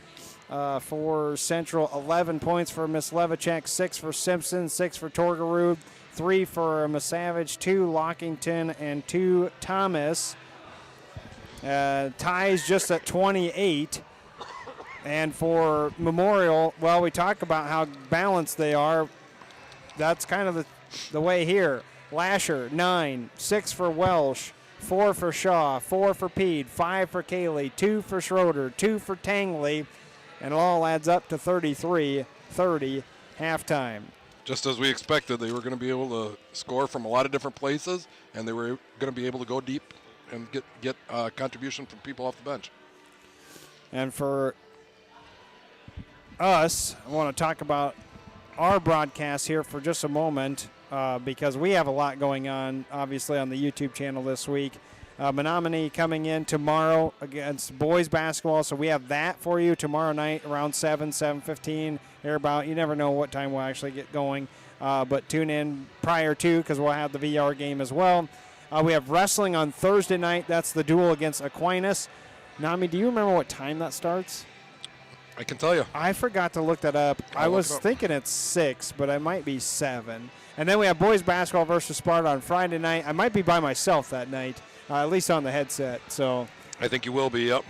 for Central. 11 points for Miss Levicek, 6 for Simpson, 6 for Torgerud, 3 for Misavage, 2 Lockington, and 2 Thomas. Ties just at 28. And for Memorial, well, we talk about how balanced they are. That's kind of the way here. Lasher, 9, 6 for Welsh, 4 for Shaw, 4 for Peed, 5 for Cayley, 2 for Schroeder, 2 for Tangley, and it all adds up to 33-30 halftime. Just as we expected, they were going to be able to score from a lot of different places, and they were going to be able to go deep and get contribution from people off the bench. And for us, I want to talk about our broadcast here for just a moment because we have a lot going on, obviously, on the YouTube channel this week. Menominee coming in tomorrow against boys basketball, so we have that for you tomorrow night around 7:15, thereabout. You never know what time we'll actually get going, but tune in prior to because we'll have the VR game as well. We have wrestling on Thursday night. That's the duel against Aquinas. Nami, do you remember what time that starts? I can tell you. I forgot to look that up. I was thinking it's 6, but it might be 7. And then we have boys basketball versus Sparta on Friday night. I might be by myself that night, at least on the headset. So I think you will be, yep.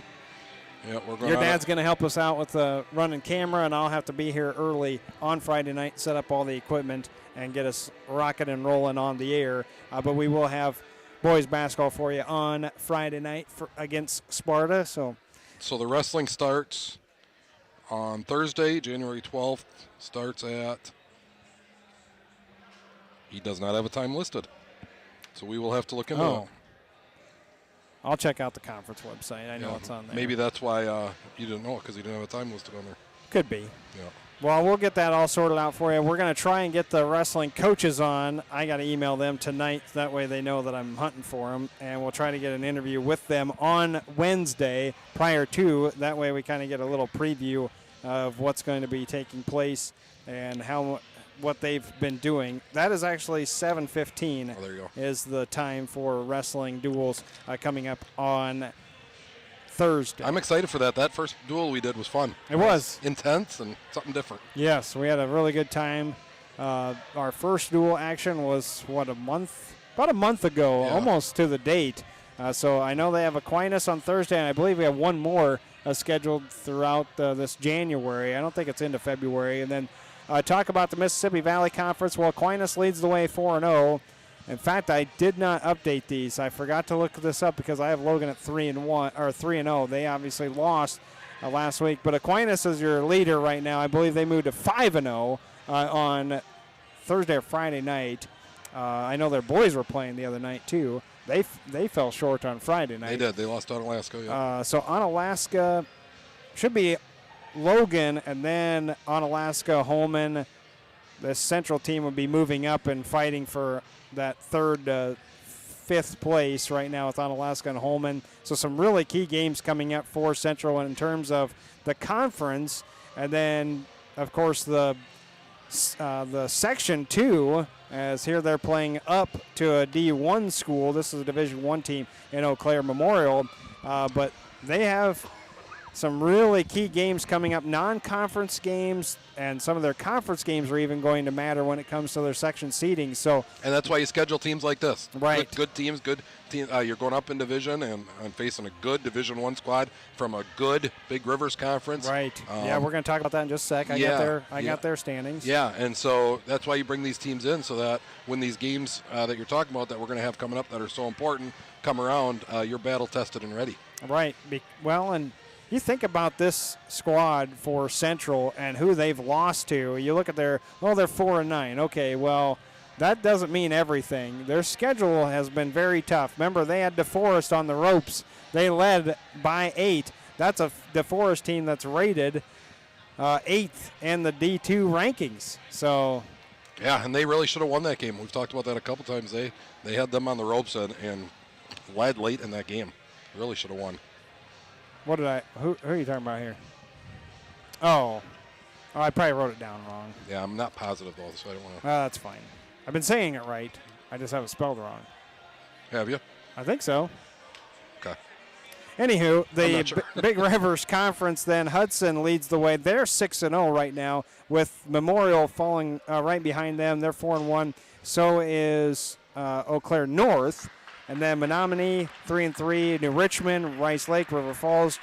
We're going Your dad's going to help us out with the running camera, and I'll have to be here early on Friday night, set up all the equipment, and get us rocking and rolling on the air. But we will have boys basketball for you on Friday night against Sparta. So the wrestling starts on Thursday, January 12th. Starts at, he does not have a time listed. So we will have to look into that. I'll check out the conference website. I know it's on there. Maybe that's why you didn't know it, because he didn't have a time listed on there. Could be. Yeah. Well, we'll get that all sorted out for you. We're going to try and get the wrestling coaches on. I got to email them tonight. That way they know that I'm hunting for them. And we'll try to get an interview with them on Wednesday prior to. That way we kind of get a little preview of what's going to be taking place and what they've been doing. That is actually 7:15 there you go. Is the time for wrestling duels coming up on Thursday. I'm excited for that. That first duel we did was fun. It was intense and something different. Yes, we had a really good time. Our first duel action was, about a month ago, almost to the date. So I know they have Aquinas on Thursday, and I believe we have one more scheduled throughout this January. I don't think it's into February. And then talk about the Mississippi Valley Conference. Well, Aquinas leads the way 4-0. In fact, I did not update these. I forgot to look this up because I have Logan at 3-1 or 3-0. They obviously lost last week, but Aquinas is your leader right now. I believe they moved to 5-0 on Thursday or Friday night. I know their boys were playing the other night too. They fell short on Friday night. They did. They lost on Alaska. Yeah. So on Alaska should be Logan, and then on Alaska, Holman. The Central team would be moving up and fighting for that fifth place right now with Onalaska and Holman. So some really key games coming up for Central in terms of the conference. And then, of course, the Section 2, as here they're playing up to a D1 school. This is a Division I team in Eau Claire Memorial. But they have some really key games coming up, non-conference games, and some of their conference games are even going to matter when it comes to their section seeding. So, and that's why you schedule teams like this. Right. Good teams, you're going up in division and facing a good Division I squad from a good Big Rivers Conference. Right. We're going to talk about that in just a sec. I got their standings. Yeah, and so that's why you bring these teams in, so that when these games that you're talking about that we're going to have coming up that are so important come around, you're battle-tested and ready. Right. And you think about this squad for Central and who they've lost to. You look at they're 4-9. Okay, well, that doesn't mean everything. Their schedule has been very tough. Remember, they had DeForest on the ropes. They led by 8. That's a DeForest team that's rated 8th in the D2 rankings. So, yeah, and they really should have won that game. We've talked about that a couple times. They had them on the ropes and led late in that game. Really should have won. Who are you talking about here? Oh, I probably wrote it down wrong. Yeah, I'm not positive, though, so I don't want to. That's fine. I've been saying it right. I just have it spelled wrong. Have you? I think so. Okay. Anywho, the sure. Big Rivers Conference, then Hudson leads the way. They're 6-0 right now, with Memorial falling right behind them. They're 4-1. So is Eau Claire North. And then Menominee, 3-3, New Richmond, Rice Lake, River Falls,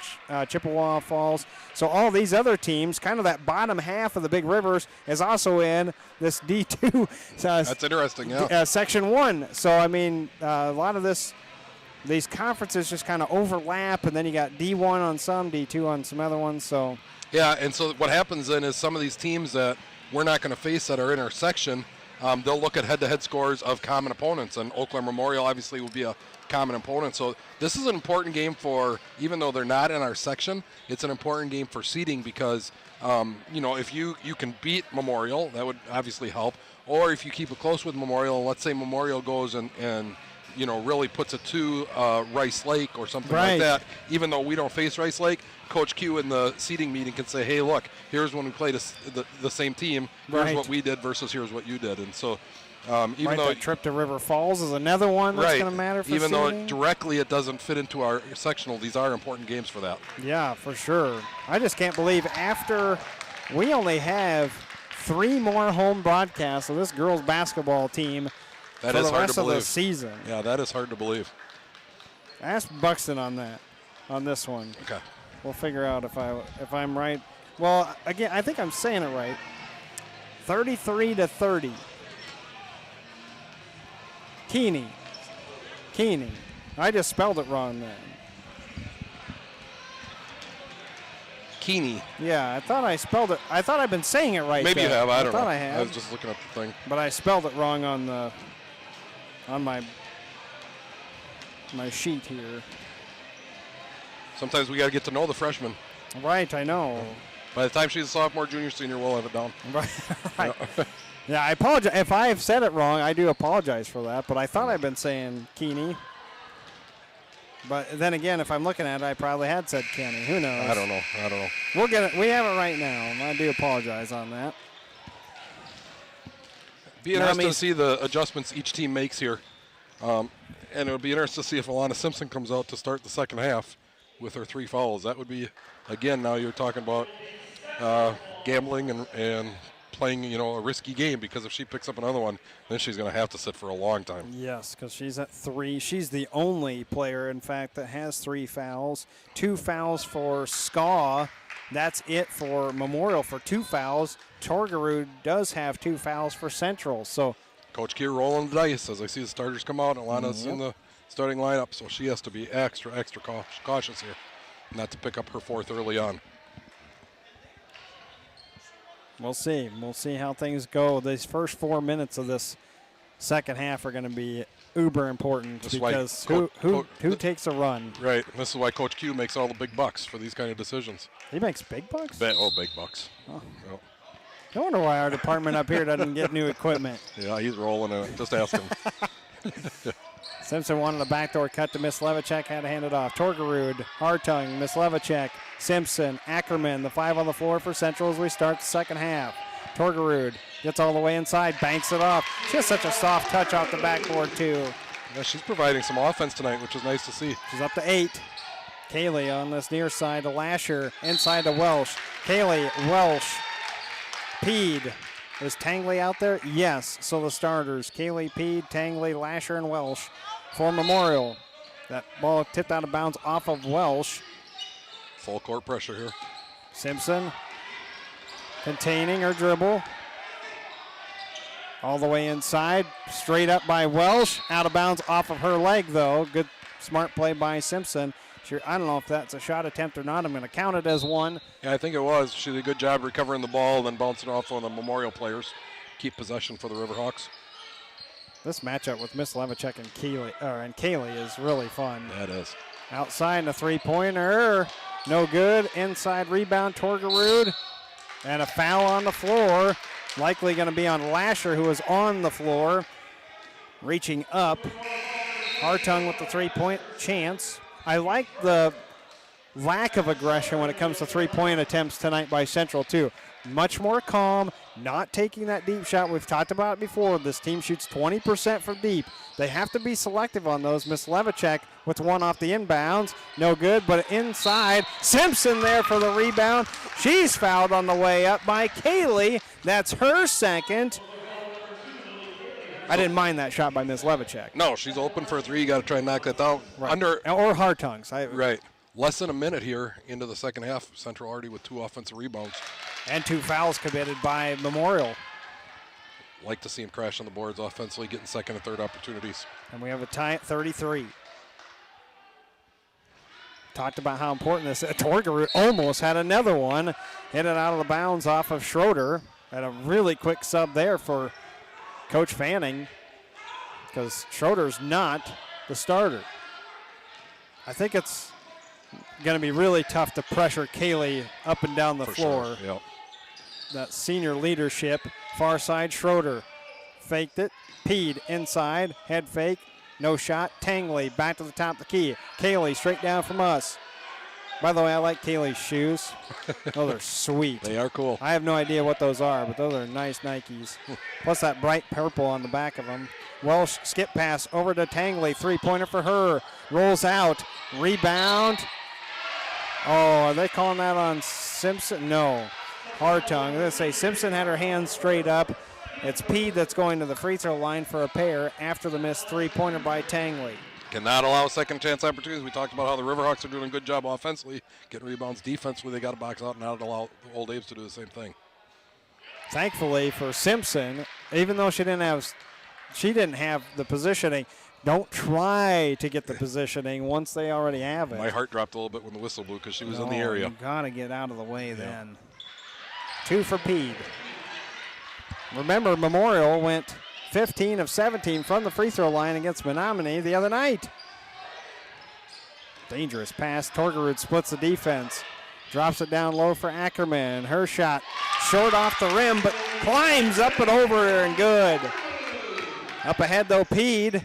Chippewa Falls. So all these other teams, kind of that bottom half of the Big Rivers, is also in this D2. That's interesting, yeah. Section 1. So, I mean, a lot of these conferences just kind of overlap, and then you got D1 on some, D2 on some other ones. So yeah, and so what happens then is some of these teams that we're not going to face that are in our section, they'll look at head-to-head scores of common opponents, and Eau Claire Memorial obviously will be a common opponent. So this is an important game for, even though they're not in our section, it's an important game for seeding because, if you can beat Memorial, that would obviously help. Or if you keep it close with Memorial, and let's say Memorial goes and really puts it to Rice Lake or something like that, even though we don't face Rice Lake, Coach Q in the seeding meeting can say, hey, look, here's when we played the same team. Here's what we did versus here's what you did. And so even though that trip to River Falls is another one that's going to matter for even seeding. though directly it doesn't fit into our sectional, these are important games for that. Yeah, for sure. I just can't believe after we only have 3 more home broadcasts of this girls basketball team that for is the hard rest to of believe. the season. Yeah, that is hard to believe. Ask Buxton on this one. Okay. We'll figure out if I'm right. Well, again, I think I'm saying it right. 33-30. Keeney. I just spelled it wrong then. Keeney. Yeah, I thought I spelled it. I thought I've been saying it right. Maybe you have. I don't know. I had. I was just looking at the thing. But I spelled it wrong on my sheet here. Sometimes we got to get to know the freshman. Right, I know. By the time she's a sophomore, junior, senior, we'll have it down. Right. Yeah, I apologize. If I have said it wrong, I do apologize for that. But I thought I'd been saying Keeney. But then again, if I'm looking at it, I probably had said Kenny. Who knows? I don't know. We'll get it. We have it right now, and I do apologize on that. Be interesting to see the adjustments each team makes here. And it would be interesting to see if Alana Simpson comes out to start the second half with her 3 fouls. That would be, again, now you're talking about gambling and playing, a risky game, because if she picks up another one, then she's going to have to sit for a long time. Yes, because she's at 3. She's the only player, in fact, that has 3 fouls. 2 fouls for SCAW. That's it for Memorial for 2 fouls. Torgerud does have 2 fouls for Central. So Coach Kier rolling the dice as I see the starters come out. Alana's in the starting lineup, so she has to be extra cautious here, not to pick up her 4th early on. We'll see. We'll see how things go. These first 4 minutes of this second half are going to be uber important, because who takes a run? Right. This is why Coach Q makes all the big bucks for these kind of decisions. He makes big bucks? Big bucks. Oh. Yep. No wonder why our department up here doesn't get new equipment. Yeah, he's rolling it. Just ask him. Simpson wanted a backdoor cut to Miss Levicek, had to hand it off. Torgerud, Hartung, Miss Levicek, Simpson, Ackerman, the 5 on the floor for Central as we start the second half. Torgerud gets all the way inside, banks it off. She has such a soft touch off the backboard, too. Yeah, she's providing some offense tonight, which is nice to see. She's up to 8. Kaylee on this near side to Lasher, inside to Welsh. Kaylee, Welsh, Peed. Is Tangley out there? Yes. So the starters, Kaylee, Peed, Tangley, Lasher, and Welsh for Memorial. That ball tipped out of bounds off of Welsh. Full court pressure here. Simpson containing her dribble. All the way inside, straight up by Welsh. Out of bounds off of her leg, though. Good, smart play by Simpson. I don't know if that's a shot attempt or not. I'm going to count it as one. Yeah, I think it was. She did a good job recovering the ball and then bouncing off on the Memorial players. Keep possession for the Riverhawks. This matchup with Miss Levicek and Kaylee is really fun. That is. Outside and a 3-pointer. No good. Inside rebound, Torgerud. And a foul on the floor. Likely going to be on Lasher, who is on the floor. Reaching up. Hartung with the three-point chance. I like the lack of aggression when it comes to three-point attempts tonight by Central, too. Much more calm, not taking that deep shot. We've talked about it before. This team shoots 20% from deep. They have to be selective on those. Miss Levicek with one off the inbounds. No good, but inside. Simpson there for the rebound. She's fouled on the way up by Kaylee. That's her second. I didn't mind that shot by Miss Levicek. No, she's open for a three. You got to try and knock that down. Right. Or Hartungs. Right. Less than a minute here into the second half. Central already with 2 offensive rebounds. And 2 fouls committed by Memorial. Like to see him crash on the boards offensively, getting second and third opportunities. And we have a tie at 33. Talked about how important this is. Torgerud almost had another one. Hit it out of the bounds off of Schroeder. Had a really quick sub there for Coach Fanning because Schroeder's not the starter. I think it's going to be really tough to pressure Kaylee up and down the floor. Sure. Yep. That senior leadership. Far side, Schroeder faked it. Peed inside, head fake, no shot. Tangley back to the top of the key. Kaylee straight down from us. By the way, I like Kaylee's shoes. Those are sweet. They are cool. I have no idea what those are, but those are nice Nikes. Plus that bright purple on the back of them. Welsh skip pass over to Tangley. Three-pointer for her. Rolls out. Rebound. Oh, are they calling that on Simpson? No. Hartung. I'm going to say Simpson had her hands straight up. It's Peed that's going to the free throw line for a pair after the missed three-pointer by Tangley. Cannot allow second chance opportunities. We talked about how the Riverhawks are doing a good job offensively, getting rebounds defensively. They got to box out and not allow the Old Aves to do the same thing. Thankfully for Simpson, even though she didn't have the positioning, don't try to get the positioning once they already have it. My heart dropped a little bit when the whistle blew because she was in the area. You got to get out of the way then. 2 for Peed. Remember, Memorial went 15 of 17 from the free throw line against Menominee the other night. Dangerous pass. Torgerud splits the defense. Drops it down low for Ackerman. Her shot short off the rim, but climbs up and over and good. Up ahead, though, Peed.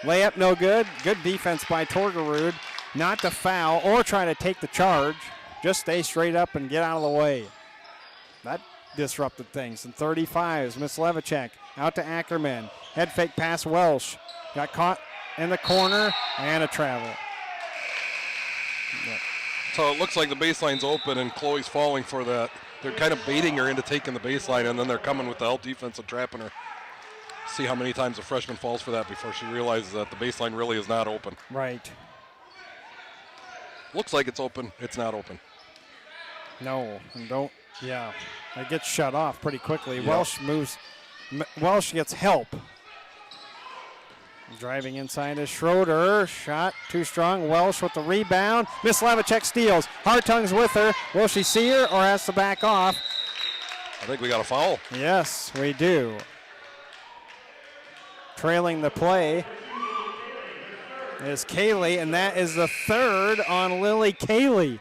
Layup no good. Good defense by Torgerud. Not to foul or try to take the charge. Just stay straight up and get out of the way. That disrupted things. And 35s, Miss Levicek out to Ackerman. Head fake pass, Welsh. Got caught in the corner and a travel. Yeah. So it looks like the baseline's open and Chloe's falling for that. They're kind of baiting her into taking the baseline, and then they're coming with the help defense and trapping her. See how many times a freshman falls for that before she realizes that the baseline really is not open. Right. Looks like it's open. It's not open. No, and don't. Yeah, it gets shut off pretty quickly. Yep. Welsh moves. Welsh gets help. Driving inside is Schroeder. Shot too strong. Welsh with the rebound. Miss Levicek steals. Hartung's with her. Will she see her or has to back off? I think we got a foul. Yes, we do. Trailing the play is Kaylee, and that is the third on Lily Kaylee.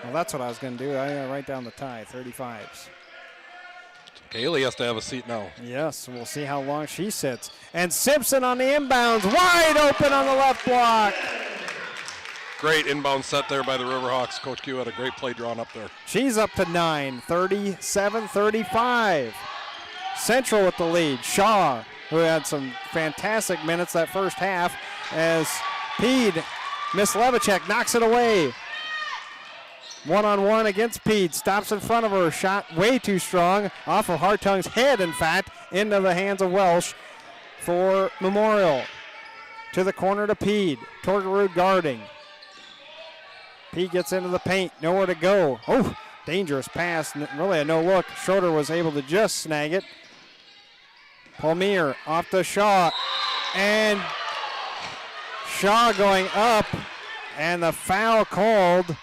Well, that's what I was going to do. I write down the tie, 35s. Kaylee has to have a seat now. Yes, we'll see how long she sits. And Simpson on the inbounds, wide open on the left block. Great inbound set there by the Riverhawks. Coach Q had a great play drawn up there. She's up to 9, 37-35. Central with the lead. Shaw, who had some fantastic minutes that first half, as Peed, Miss Levicek knocks it away. One-on-one against Peed. Stops in front of her. Shot way too strong. Off of Hartung's head, in fact, into the hands of Welsh for Memorial. To the corner to Peed. Torgerud guarding. Peed gets into the paint. Nowhere to go. Oh, dangerous pass. Really a no look. Schroeder was able to just snag it. Palmier off to Shaw. And Shaw going up. And the foul called.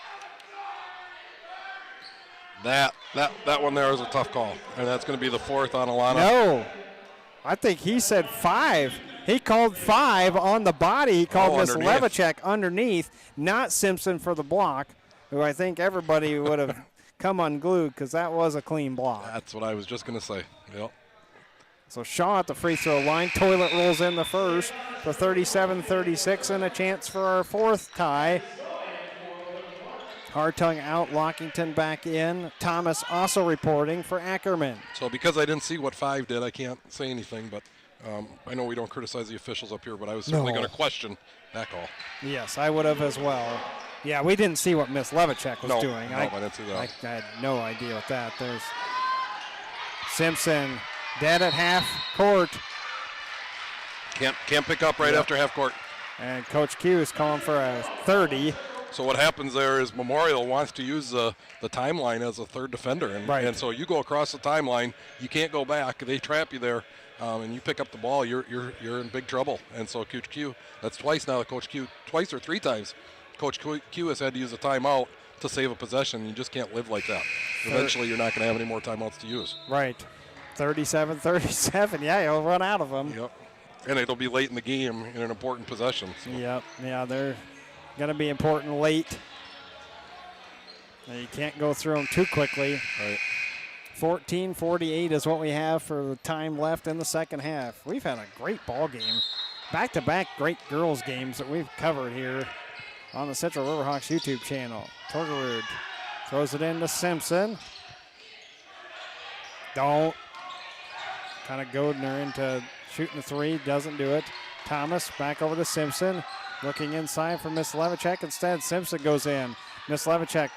That one there was a tough call. And that's going to be the fourth on Alana. No. I think he said 5. He called 5 on the body. He called Miss Levicek underneath, not Simpson for the block. who I think everybody would have come unglued because that was a clean block. That's what I was just going to say. Yep. So Shaw at the free throw line. Toilet rolls in the first for 37-36 and a chance for our fourth tie. Hartung out, Lockington back in. Thomas also reporting for Ackerman. So because I didn't see what 5 did, I can't say anything, but I know we don't criticize the officials up here, but I was certainly going to question that call. Yes, I would have as well. Yeah, we didn't see what Miss Levicek was doing. No, I didn't see that. I had no idea what that. There's Simpson dead at half court. Can't pick up right after half court. And Coach Q is calling for a 30. So what happens there is Memorial wants to use the timeline as a third defender. And so you go across the timeline, you can't go back. They trap you there, and you pick up the ball, you're in big trouble. And so Coach Q, that's twice now that Coach Q, twice or 3 times, Coach Q has had to use a timeout to save a possession. You just can't live like that. Eventually you're not going to have any more timeouts to use. Right. 37-37. Yeah, you'll run out of them. Yep. And it'll be late in the game in an important possession. So. Yep. Yeah, they're going to be important late. You can't go through them too quickly. Right. 14:48 is what we have for the time left in the second half. We've had a great ball game. Back-to-back great girls games that we've covered here on the Central Riverhawks YouTube channel. Torgerud throws it into Simpson. Don't. Kind of goading her into shooting the 3. Doesn't do it. Thomas back over to Simpson. Looking inside for Miss Levicek. Instead, Simpson goes in. Miss Levicek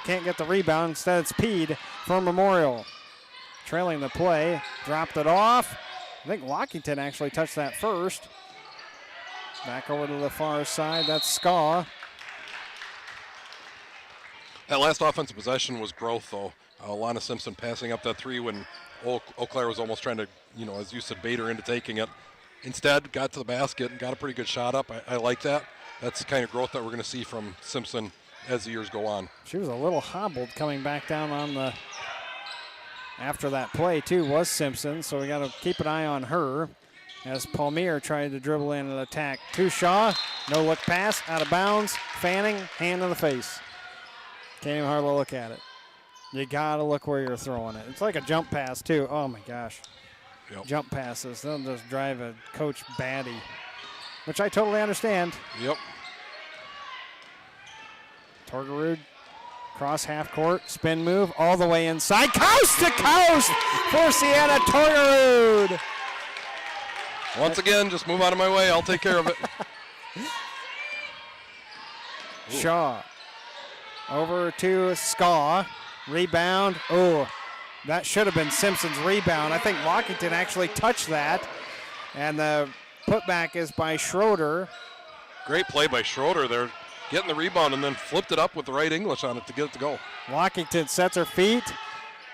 can't get the rebound. Instead, it's Peed for Memorial. Trailing the play. Dropped it off. I think Lockington actually touched that first. Back over to the far side. That's Skaw. That last offensive possession was growth, though. Lana Simpson passing up that 3 when Eau Claire was almost trying to, as you said, bait her into taking it. Instead, got to the basket and got a pretty good shot up. I like that. That's the kind of growth that we're going to see from Simpson as the years go on. She was a little hobbled coming back down on the after that play, too, was Simpson. So we got to keep an eye on her as Palmier tried to dribble in an attack to Shaw. No look pass, out of bounds. Fanning, hand in the face. Can't even hardly look at it. You got to look where you're throwing it. It's like a jump pass, too. Oh, my gosh. Yep. Jump passes. They'll just drive a coach batty, which I totally understand. Yep. Torgerud, cross half court, spin move, all the way inside. Coast to coast for Sienna Torgerud. Once again, just move out of my way. I'll take care of it. Shaw over to Skaw. Rebound. Oh, that should have been Simpson's rebound. I think Lockington actually touched that. And the putback is by Schroeder. Great play by Schroeder there. Getting the rebound and then flipped it up with the right English on it to get it to go. Lockington sets her feet.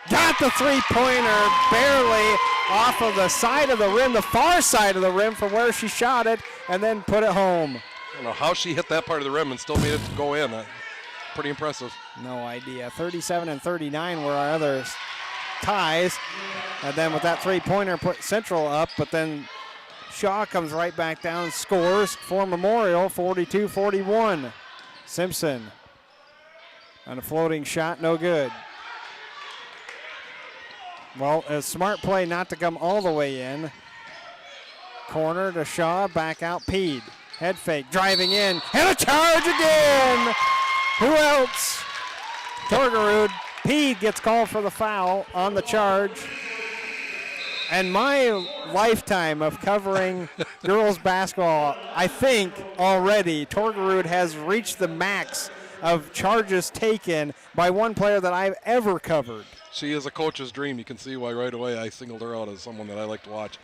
Got the three-pointer barely off of the side of the rim, the far side of the rim from where she shot it, and then put it home. I don't know how she hit that part of the rim and still made it to go in. Pretty impressive. No idea. 37 and 39 were our other ties. And then with that three-pointer put Central up, but then Shaw comes right back down, scores for Memorial, 42-41. Simpson on a floating shot, no good. Well, a smart play not to come all the way in. Corner to Shaw, back out Peed. Head fake, driving in, and a charge again! Who else? Torgerud. Peed gets called for the foul on the charge. And my lifetime of covering girls basketball, I think already Torgerud has reached the max of charges taken by one player that I've ever covered. She is a coach's dream. You can see why right away I singled her out as someone that I like to watch.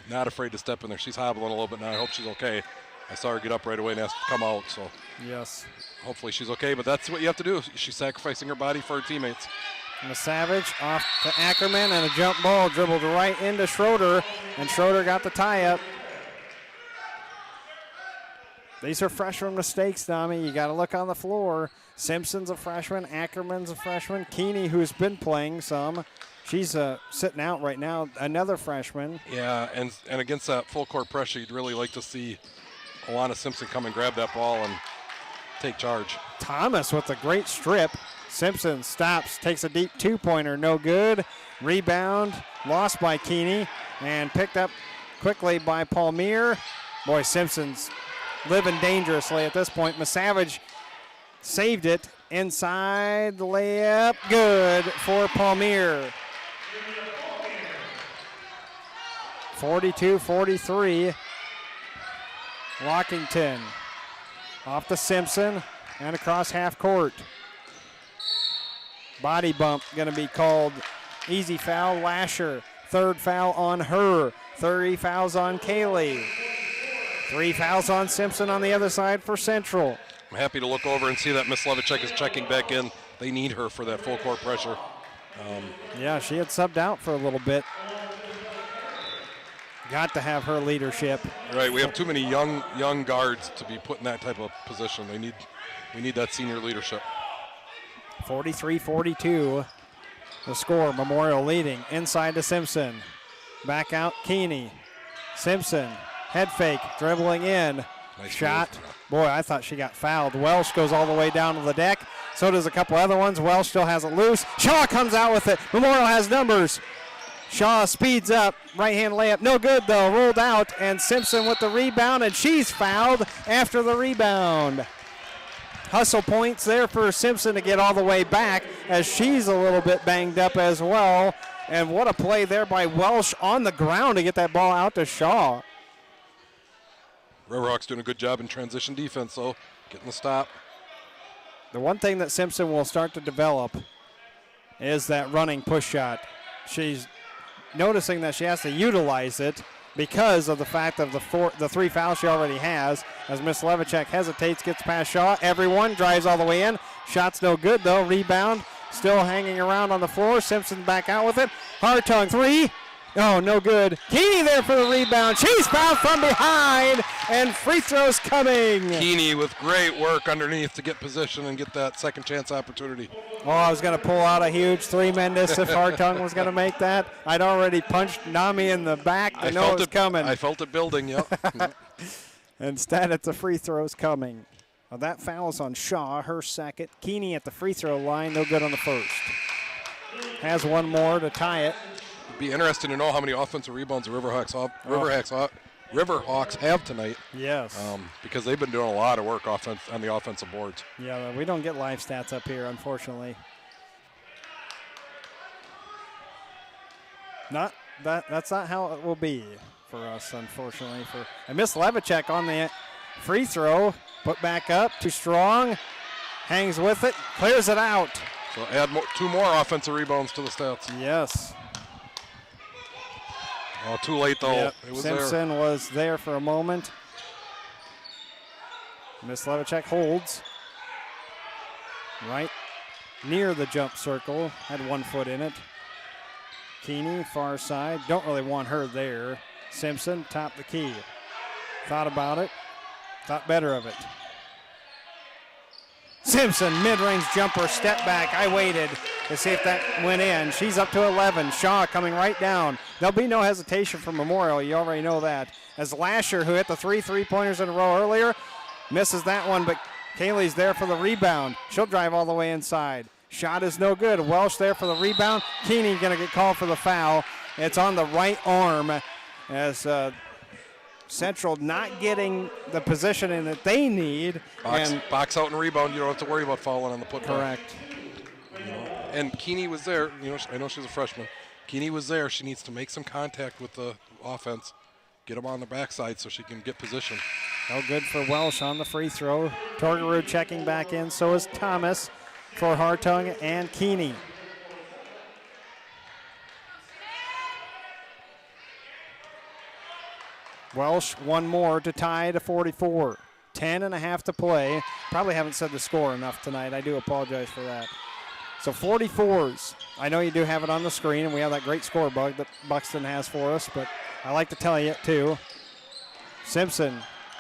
Not afraid to step in there. She's hobbling a little bit now. I hope she's okay. I saw her get up right away and ask to come out. So yes, hopefully she's okay. But that's what you have to do. She's sacrificing her body for her teammates. And Savage off to Ackerman, and a jump ball dribbled right into Schroeder, and Schroeder got the tie-up. These are freshman mistakes, Tommy. You got to look on the floor. Simpson's a freshman. Ackerman's a freshman. Keeney, who's been playing some, she's sitting out right now. Another freshman. Yeah, and against that full court pressure, you'd really like to see Alana Simpson come and grab that ball and take charge. Thomas with a great strip. Simpson stops, takes a deep two-pointer, no good. Rebound, lost by Keeney, and picked up quickly by Palmier. Boy, Simpson's living dangerously at this point. Misavage saved it inside the layup. Good for Palmier. 42-43. Lockington off to Simpson and across half court. Body bump going to be called. Easy foul, Lasher. Third foul on her. 3 fouls on Kaylee. 3 fouls on Simpson on the other side for Central. I'm happy to look over and see that Miss Levichek is checking back in. They need her for that full court pressure. Yeah, she had subbed out for a little bit. Got to have her leadership. Right, we have too many young guards to be put in that type of position. We need that senior leadership. 43-42. The score, Memorial leading. Inside to Simpson. Back out Keeney. Simpson, head fake, dribbling in. Nice shot. move. Boy, I thought she got fouled. Welsh goes all the way down to the deck. So does a couple other ones. Welsh still has it loose. Shaw comes out with it. Memorial has numbers. Shaw speeds up. Right-hand layup. No good, though. Rolled out. And Simpson with the rebound, and she's fouled after the rebound. Hustle points there for Simpson to get all the way back as she's a little bit banged up as well. And what a play there by Welsh on the ground to get that ball out to Shaw. Riverhawks doing a good job in transition defense, though, getting the stop. The one thing that Simpson will start to develop is that running push shot. She's noticing that she has to utilize it because of the fact of the 3 fouls she already has. As Miss Levichek hesitates, gets past Shaw. Everyone drives all the way in. Shot's no good, though. Rebound still hanging around on the floor. Simpson back out with it. Hartung, 3. Oh, no good. Keeney there for the rebound. She's fouled from behind, and free throws coming. Keeney with great work underneath to get position and get that second chance opportunity. Oh, I was going to pull out a huge 3 Mendes if Hartung was going to make that. I'd already punched Nami in the back. I know it was coming. I felt it building, yep. Instead, it's the free throws coming. Well, that foul is on Shaw, her second. Keeney at the free throw line, no good on the first. Has one more to tie it. It'd be interesting to know how many offensive rebounds the Riverhawks have tonight. Yes. Because they've been doing a lot of work on the offensive boards. Yeah, we don't get live stats up here, unfortunately. That's not how it will be for us, unfortunately. And Miss Levichek on the free throw, put back up, too strong, hangs with it, clears it out. So add 2 more offensive rebounds to the stats. Yes. Oh, too late, though. Yep. It was Simpson there. was there for a moment. Miss Levichek holds. Right near the jump circle. Had 1 foot in it. Keeney, far side. Don't really want her there. Simpson, top the key. Thought about it. Thought better of it. Simpson, mid-range jumper, step back. I waited to see if that went in. She's up to 11. Shaw coming right down. There'll be no hesitation for Memorial. You already know that. As Lasher, who hit the 3 3-pointers in a row earlier, misses that one, but Kaylee's there for the rebound. She'll drive all the way inside. Shot is no good. Welsh there for the rebound. Keeney going to get called for the foul. It's on the right arm as Central not getting the positioning that they need. Box out and rebound. You don't have to worry about falling on the putback. Correct. And Keeney was there. I know she's a freshman. Keeney was there. She needs to make some contact with the offense, get them on the backside so she can get position. No good for Welsh on the free throw. Torgerud checking back in. So is Thomas for Hartung and Keeney. Welsh, 1 more to tie to 44. 10.5 to play. Probably haven't said the score enough tonight. I do apologize for that. So 44s. I know you do have it on the screen, and we have that great score bug that Buxton has for us, but I like to tell you it too. Simpson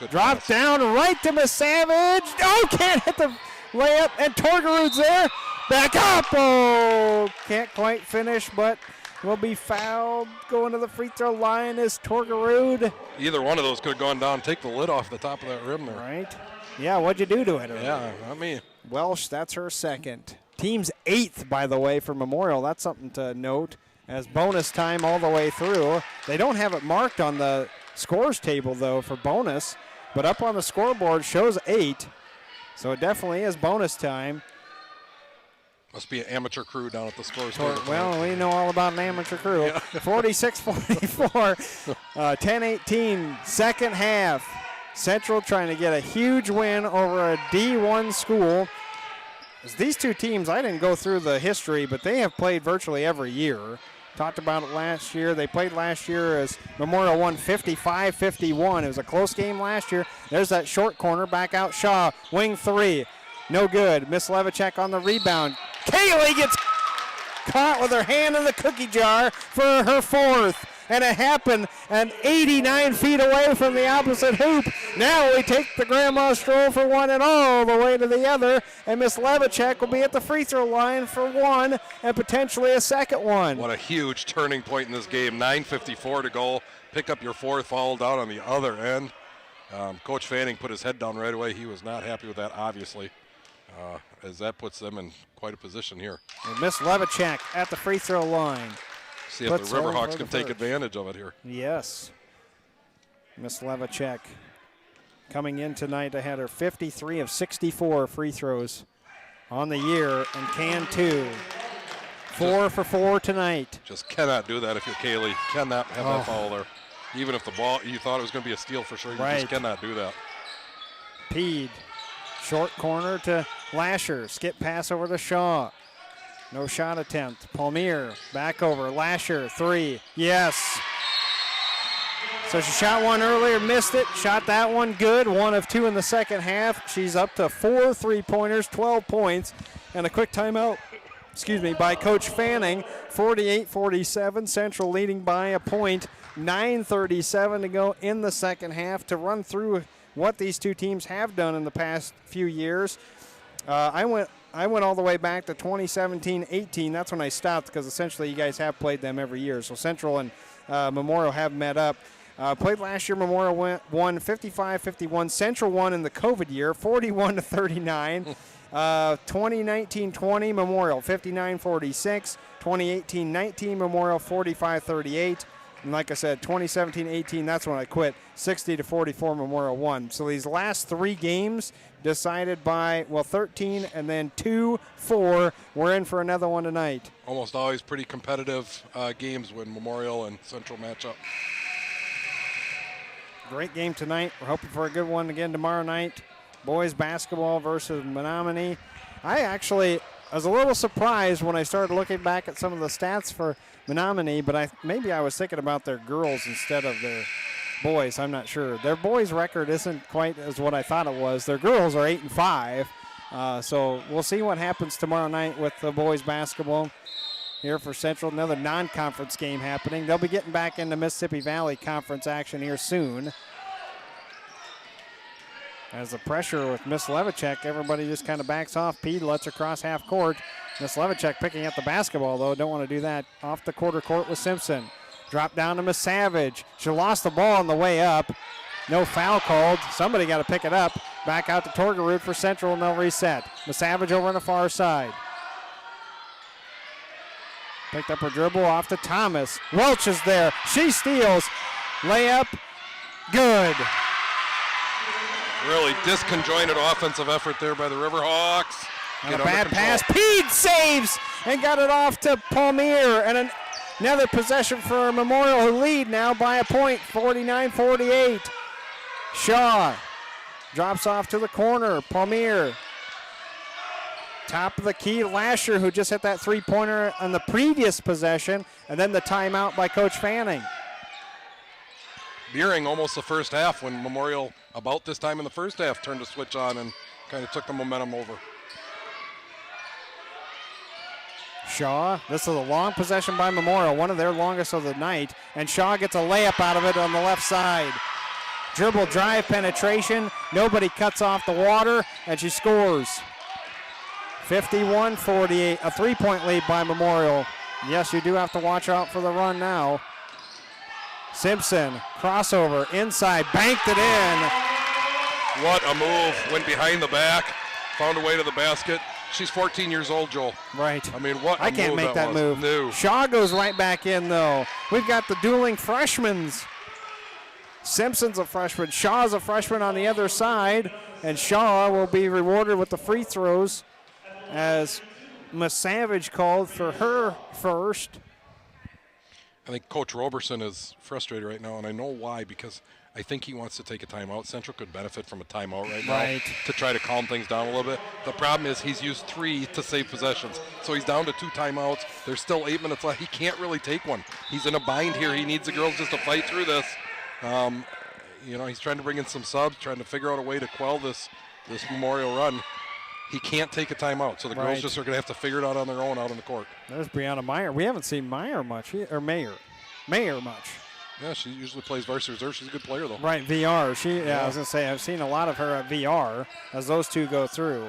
dropped down right to Misavage. Oh, can't hit the layup, and Torgerud's there. Back up. Oh, can't quite finish, but will be fouled. Going to the free throw line is Torgerud. Either one of those could have gone down. Take the lid off the top of that rim there. Right. Yeah, what'd you do to it? Yeah, not me. Welsh, that's her second. Team's 8th, by the way, for Memorial. That's something to note. As bonus time all the way through. They don't have it marked on the scores table, though, for bonus. But up on the scoreboard shows 8. So it definitely is bonus time. Must be an amateur crew down at the scores table. Well, we know all about an amateur crew. Yeah. 46-44, 10-18, second half. Central trying to get a huge win over a D1 school. These two teams, I didn't go through the history, but they have played virtually every year. Talked about it last year. They played last year as Memorial won 55-51. It was a close game last year. There's that short corner. Back out Shaw. Wing 3. No good. Miss Levicek on the rebound. Kaylee gets caught with her hand in the cookie jar for her 4th. And it happened and 89 feet away from the opposite hoop. Now we take the grandma stroll for one and all the way to the other. And Miss Levicek will be at the free throw line for one and potentially a second one. What a huge turning point in this game. 9:54 to go. Pick up your 4th foul down on the other end. Coach Fanning put his head down right away. He was not happy with that, obviously, as that puts them in quite a position here. And Miss Levicek at the free throw line. See if the Riverhawks can take advantage of it here. Yes. Miss Levicek coming in tonight. I had her 53 of 64 free throws on the year and can 2. 4 for 4 tonight. Just cannot do that if you're Kaylee. Cannot have that foul there. Even if the ball, you thought it was going to be a steal for sure, you just cannot do that. Peed. Short corner to Lasher. Skip pass over to Shaw. No shot attempt. Palmier back over. Lasher, 3. Yes. So she shot one earlier, missed it. Shot that one good. 1 of 2 in the second half. She's up to 4 3-pointers, 12 points. And a quick timeout, by Coach Fanning. 48-47. Central leading by a point. 9:37 to go in the second half. To run through what these two teams have done in the past few years. I went all the way back to 2017-18. That's when I stopped because essentially you guys have played them every year. So Central and Memorial have met up. Played last year. Memorial won 55-51. Central won in the COVID year, 41-39. 2019-20 Memorial 59-46. 2018-19 Memorial 45-38. And like I said, 2017-18, that's when I quit. 60-44 Memorial won. So these last 3 games decided by, 13 and then 2-4. We're in for another one tonight. Almost always pretty competitive games when Memorial and Central match up. Great game tonight. We're hoping for a good one again tomorrow night. Boys basketball versus Menominee. I was a little surprised when I started looking back at some of the stats for Menominee, but maybe I was thinking about their girls instead of their boys. I'm not sure. Their boys' record isn't quite as what I thought it was. Their girls are 8-5. So we'll see what happens tomorrow night with the boys basketball here for Central. Another non-conference game happening. They'll be getting back into Mississippi Valley Conference action here soon. As the pressure with Miss Levicek, everybody just kind of backs off. Pede lets her cross half court. Miss Levicek picking up the basketball, though. Don't want to do that. Off the quarter court with Simpson. Drop down to Miss Savage. She lost the ball on the way up. No foul called. Somebody got to pick it up. Back out to Torgerud for Central, and they'll reset. Miss Savage over on the far side. Picked up her dribble off to Thomas. Welch is there. She steals. Layup. Good. Really disconjointed offensive effort there by the Riverhawks. And a bad pass. Pede saves and got it off to Palmier. And another possession for Memorial, who lead now by a point, 49-48. Shaw drops off to the corner. Palmier. Top of the key, Lasher, who just hit that 3-pointer on the previous possession. And then the timeout by Coach Fanning. Beering almost the first half when Memorial, about this time in the first half, turned the switch on and kind of took the momentum over. Shaw, this is a long possession by Memorial, one of their longest of the night, and Shaw gets a layup out of it on the left side. Dribble drive penetration, nobody cuts off the water, and she scores. 51-48, a 3-point lead by Memorial. Yes, you do have to watch out for the run now. Simpson, crossover, inside, banked it in. What a move. Went behind the back, found a way to the basket. She's 14 years old, Joel. Right. I mean, what a I can't move make that was. move. No. Shaw goes right back in, though. We've got the dueling freshmen. Simpson's a freshman. Shaw's a freshman on the other side. And Shaw will be rewarded with the free throws as Miss Savage called for her first. I think Coach Roberson is frustrated right now, and I know why, because I think he wants to take a timeout. Central could benefit from a timeout right now to try to calm things down a little bit. The problem is he's used 3 to save possessions, so he's down to 2 timeouts. There's still 8 minutes left. He can't really take one. He's in a bind here. He needs the girls just to fight through this. He's trying to bring in some subs, trying to figure out a way to quell this Memorial run. He can't take a timeout, so the girls just are going to have to figure it out on their own out on the court. There's Brianna Meyer. We haven't seen Meyer much, or Mayer much. Yeah, she usually plays varsity reserve. She's a good player, though. Right, VR. I was going to say, I've seen a lot of her at VR as those two go through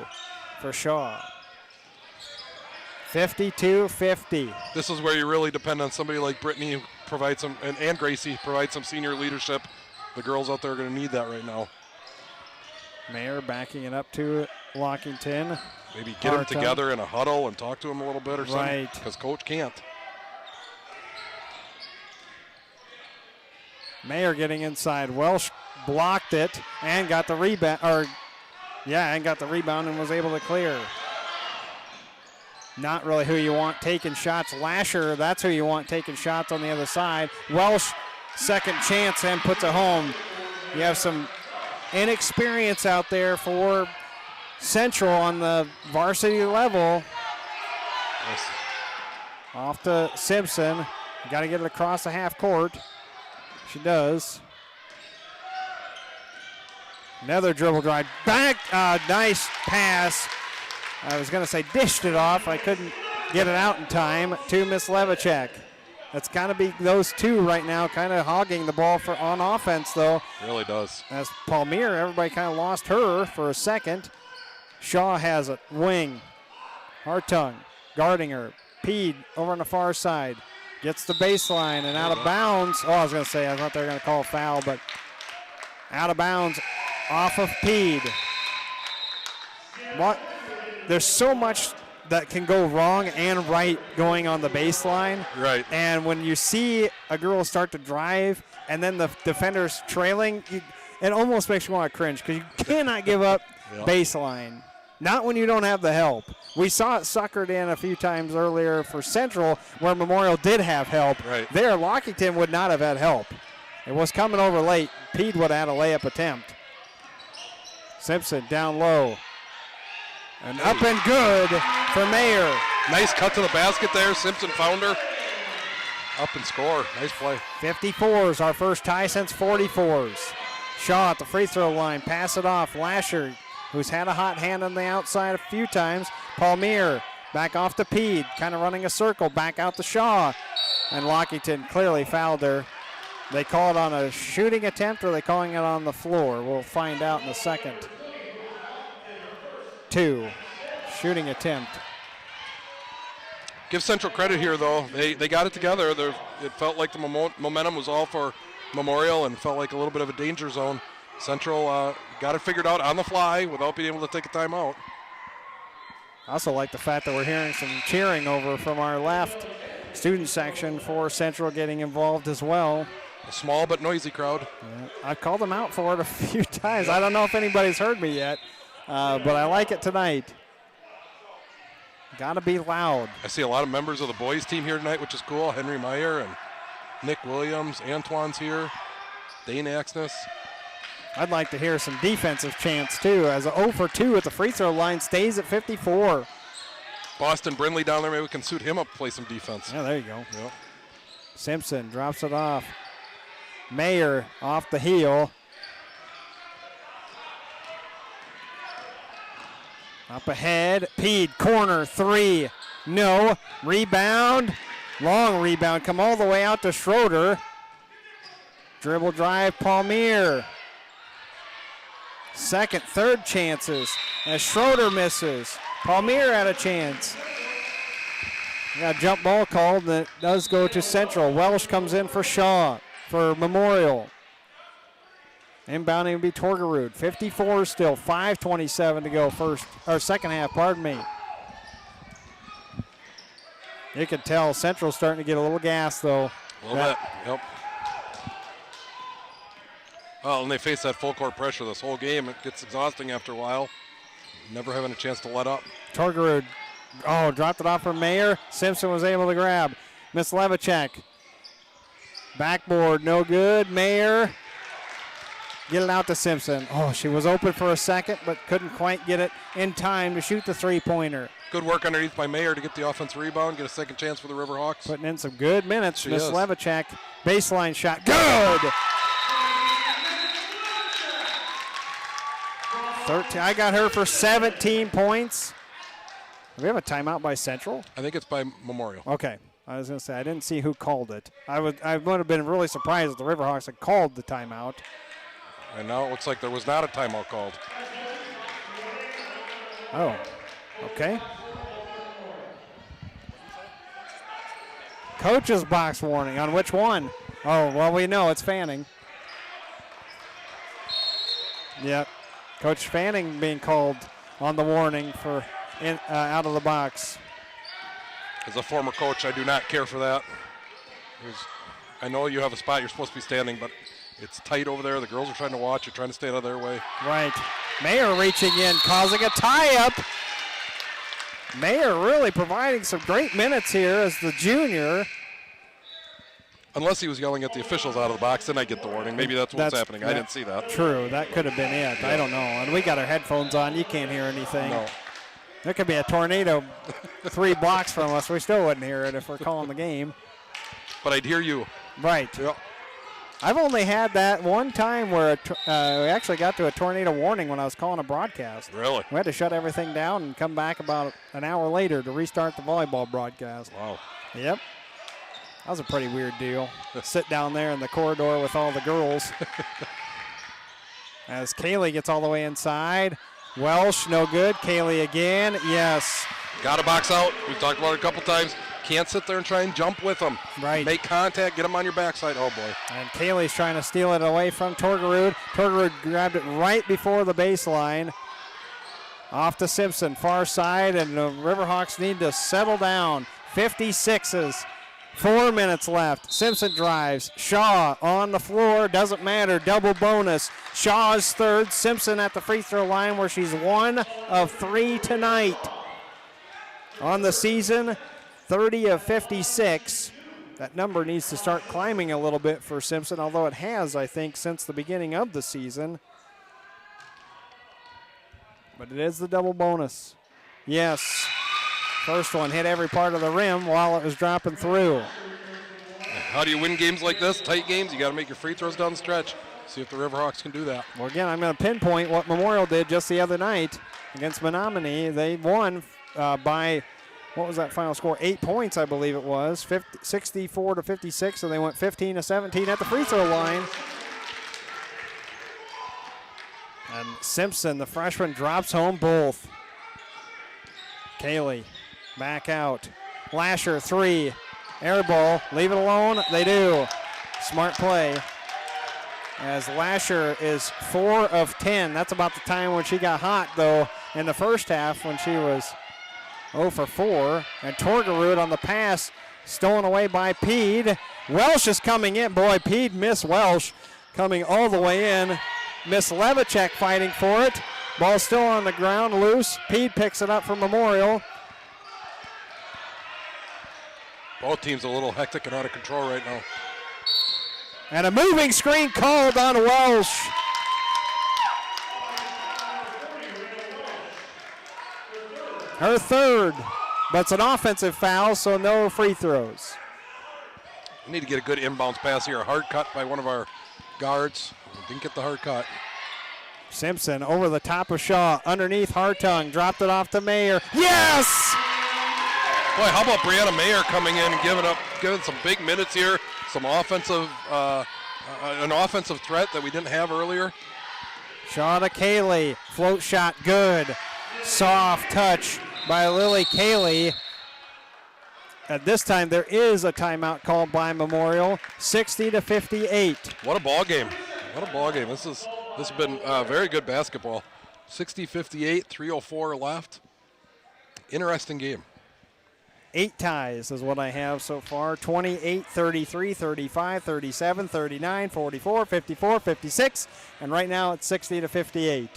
for Shaw. 52-50. This is where you really depend on somebody like Brittany who provides some, and Gracie provide some senior leadership. The girls out there are going to need that right now. Mayer backing it up to Lockington. Maybe get them together in a huddle and talk to them a little bit or something. Right. Because Coach can't. Mayer getting inside. Welsh blocked it and got the rebound. And was able to clear. Not really who you want taking shots. Lasher, that's who you want taking shots on the other side. Welsh, second chance and puts it home. You have some inexperience out there for Central on the varsity level. Yes. Off to Simpson. Got to get it across the half court. She does. Another dribble drive. Back. Nice pass. I was going to say dished it off. I couldn't get it out in time to Miss Levicek. That's got to be those two right now kind of hogging the ball on offense, though. Really does. As Palmier, everybody kind of lost her for a second. Shaw has it. Wing. Hartung guarding her. Peed over on the far side. Gets the baseline and out of bounds. Oh, I was going to say, I thought they were going to call a foul, but out of bounds off of Peed. There's so much that can go wrong and right going on the baseline. Right. And when you see a girl start to drive and then the defender's trailing, it almost makes you want to cringe because you cannot give up baseline. Not when you don't have the help. We saw it suckered in a few times earlier for Central where Memorial did have help. Right. There, Lockington would not have had help. It was coming over late. Pede would have had a layup attempt. Simpson down low. And up and good for Mayer. Nice cut to the basket there. Simpson found her. Up and score. Nice play. 54s, our first tie since 44s. Shaw at the free throw line. Pass it off. Lasher, who's had a hot hand on the outside a few times. Palmier back off to Pede. Kind of running a circle. Back out to Shaw. And Lockington clearly fouled her. They call it on a shooting attempt or are they calling it on the floor? We'll find out in a second. 2. Shooting attempt. Give Central credit here, though. They got it together. It felt like the momentum was all for Memorial and felt like a little bit of a danger zone. Central got it figured out on the fly without being able to take a timeout. I also like the fact that we're hearing some cheering over from our left student section for Central getting involved as well. A small but noisy crowd. Yeah, I've called them out for it a few times. I don't know if anybody's heard me yet, but I like it tonight. Got to be loud. I see a lot of members of the boys team here tonight, which is cool. Henry Meyer and Nick Williams. Antoine's here. Dane Axness. I'd like to hear some defensive chants, too, as a 0 for 2 at the free throw line stays at 54. Boston Brindley down there. Maybe we can suit him up, play some defense. Yeah, there you go. Yep. Simpson drops it off. Mayer off the heel. Up ahead. Pede, corner, 3. No. Rebound. Long rebound. Come all the way out to Schroeder. Dribble drive, Palmier. Second, third chances as Schroeder misses. Palmier had a chance. We got a jump ball called, and it does go to Central. Welsh comes in for Shaw for Memorial. Inbounding will be Torgerud. 54 still, 5:27 to go second half, pardon me. You can tell Central's starting to get a little gas, though. A little bit, yep. Well, and they face that full court pressure this whole game. It gets exhausting after a while. Never having a chance to let up. Torgerud, dropped it off for Mayer. Simpson was able to grab. Miss Levicek. Backboard, no good. Mayer. Get it out to Simpson. Oh, she was open for a second, but couldn't quite get it in time to shoot the three-pointer. Good work underneath by Mayer to get the offensive rebound, get a second chance for the Riverhawks. Putting in some good minutes. Miss Levicek, baseline shot, good! 13. I got her for 17 points. Do we have a timeout by Central? I think it's by Memorial. Okay. I was going to say, I didn't see who called it. I would have been really surprised if the Riverhawks had called the timeout. And now it looks like there was not a timeout called. Oh, okay. Coach's box warning on which one? Oh, well, we know it's Fanning. Yep. Coach Fanning being called on the warning for out of the box. As a former coach, I do not care for that. I know you have a spot you're supposed to be standing, but it's tight over there. The girls are trying to watch. You're trying to stay out of their way. Right. Mayer reaching in, causing a tie-up. Mayer really providing some great minutes here as the junior. Unless he was yelling at the officials out of the box, then I get the warning. Maybe that's what's happening. I didn't see that. True. That could have been it. Yeah. I don't know. And we got our headphones on. You can't hear anything. No. There could be a tornado 3 blocks from us. We still wouldn't hear it if we're calling the game. But I'd hear you. Right. Yep. I've only had that one time where we actually got to a tornado warning when I was calling a broadcast. Really? We had to shut everything down and come back about an hour later to restart the volleyball broadcast. Wow. Yep. That was a pretty weird deal. Sit down there in the corridor with all the girls. As Kaylee gets all the way inside. Welsh, no good. Kaylee again. Yes. Got to box out. We've talked about it a couple times. Can't sit there and try and jump with them. Right. Make contact, get them on your backside. Oh, boy. And Kaylee's trying to steal it away from Torgerud. Torgerud grabbed it right before the baseline. Off to Simpson, far side, and the Riverhawks need to settle down. 56s. 4 minutes left. Simpson drives. Shaw on the floor. Doesn't matter. Double bonus. Shaw's third. Simpson at the free throw line where she's 1 of 3 tonight. On the season, 30 of 56. That number needs to start climbing a little bit for Simpson, although it has, I think, since the beginning of the season. But it is the double bonus. Yes. First one hit every part of the rim while it was dropping through. How do you win games like this, tight games? You got to make your free throws down the stretch. See if the Riverhawks can do that. Well, again, I'm going to pinpoint what Memorial did just the other night against Menominee. They won by, what was that final score? 8 points, I believe it was, 64 to 56. So they went 15 to 17 at the free throw line. And Simpson, the freshman, drops home both. Kaylee. Back out. Lasher, 3. Air ball. Leave it alone. They do. Smart play. As Lasher is 4 of 10. That's about the time when she got hot, though, in the first half when she was 0 for 4. And Torgerud on the pass, stolen away by Peed. Welsh is coming in. Boy, Peed missed Welsh coming all the way in. Miss Levicek fighting for it. Ball still on the ground, loose. Peed picks it up for Memorial. Both teams a little hectic and out of control right now. And a moving screen called on Welsh. Her third, but it's an offensive foul, so no free throws. We need to get a good inbounds pass here. A hard cut by one of our guards. Didn't get the hard cut. Simpson over the top of Shaw, underneath Hartung, dropped it off to Mayer. Yes! Boy, how about Brianna Mayer coming in and giving some big minutes here, some offensive, an offensive threat that we didn't have earlier. Shaw to Kaylee, float shot good. Soft touch by Lily Kaylee. At this time, there is a timeout called by Memorial, 60-58. What a ball game. What a ball game. This has been very good basketball. 60-58, 3:04 left. Interesting game. 8 ties is what I have so far. 28, 33, 35, 37, 39, 44, 54, 56. And right now it's 60-58.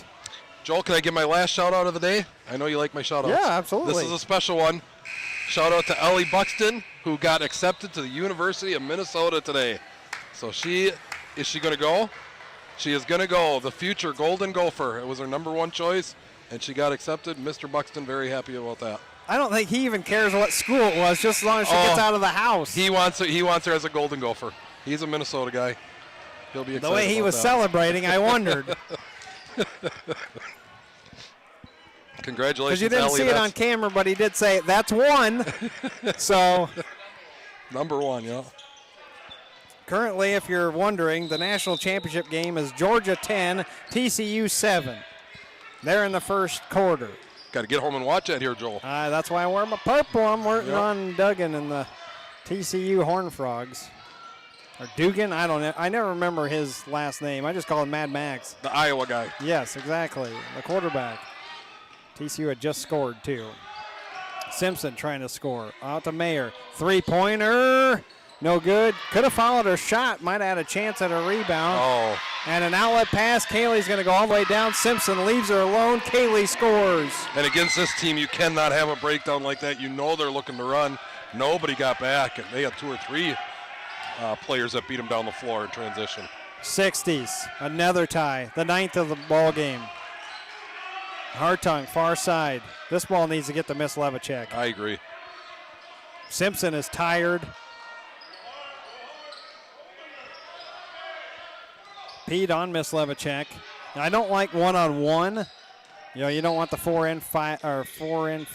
Joel, can I give my last shout out of the day? I know you like my shout outs. Yeah, absolutely. This is a special one. Shout out to Ellie Buxton, who got accepted to the University of Minnesota today. So is she going to go? She is going to go. The future Golden Gopher. It was her number 1 choice, and she got accepted. Mr. Buxton, very happy about that. I don't think he even cares what school it was, just as long as she gets out of the house. He wants her as a Golden Gopher. He's a Minnesota guy. He'll be excited. The way he was that. celebrating, I wondered. Congratulations, because you didn't Ellie, see it on camera, but he did say, that's 1. So number 1, yeah. Currently, if you're wondering, the national championship game is Georgia 10, TCU 7. They're in the first quarter. Got to get home and watch that here, Joel. That's why I wear my purple. I'm working on Duggan and the TCU Horned Frogs. Or Dugan, I don't know. I never remember his last name. I just call him Mad Max. The Iowa guy. Yes, exactly. The quarterback. TCU had just scored, too. Simpson trying to score. Out to Mayer. 3-pointer. No good. Could have followed her shot. Might have had a chance at a rebound. Oh. And an outlet pass. Kaylee's going to go all the way down. Simpson leaves her alone. Kaylee scores. And against this team, you cannot have a breakdown like that. You know they're looking to run. Nobody got back. And they had 2 or 3 players that beat them down the floor in transition. 60s. Another tie. The 9th of the ball game. Hartung, far side. This ball needs to get to Miss Levicek. I agree. Simpson is tired. Pete on Miss Levicek. I don't like one-on-one. You know, you don't want the 4-in-5 or 4-in.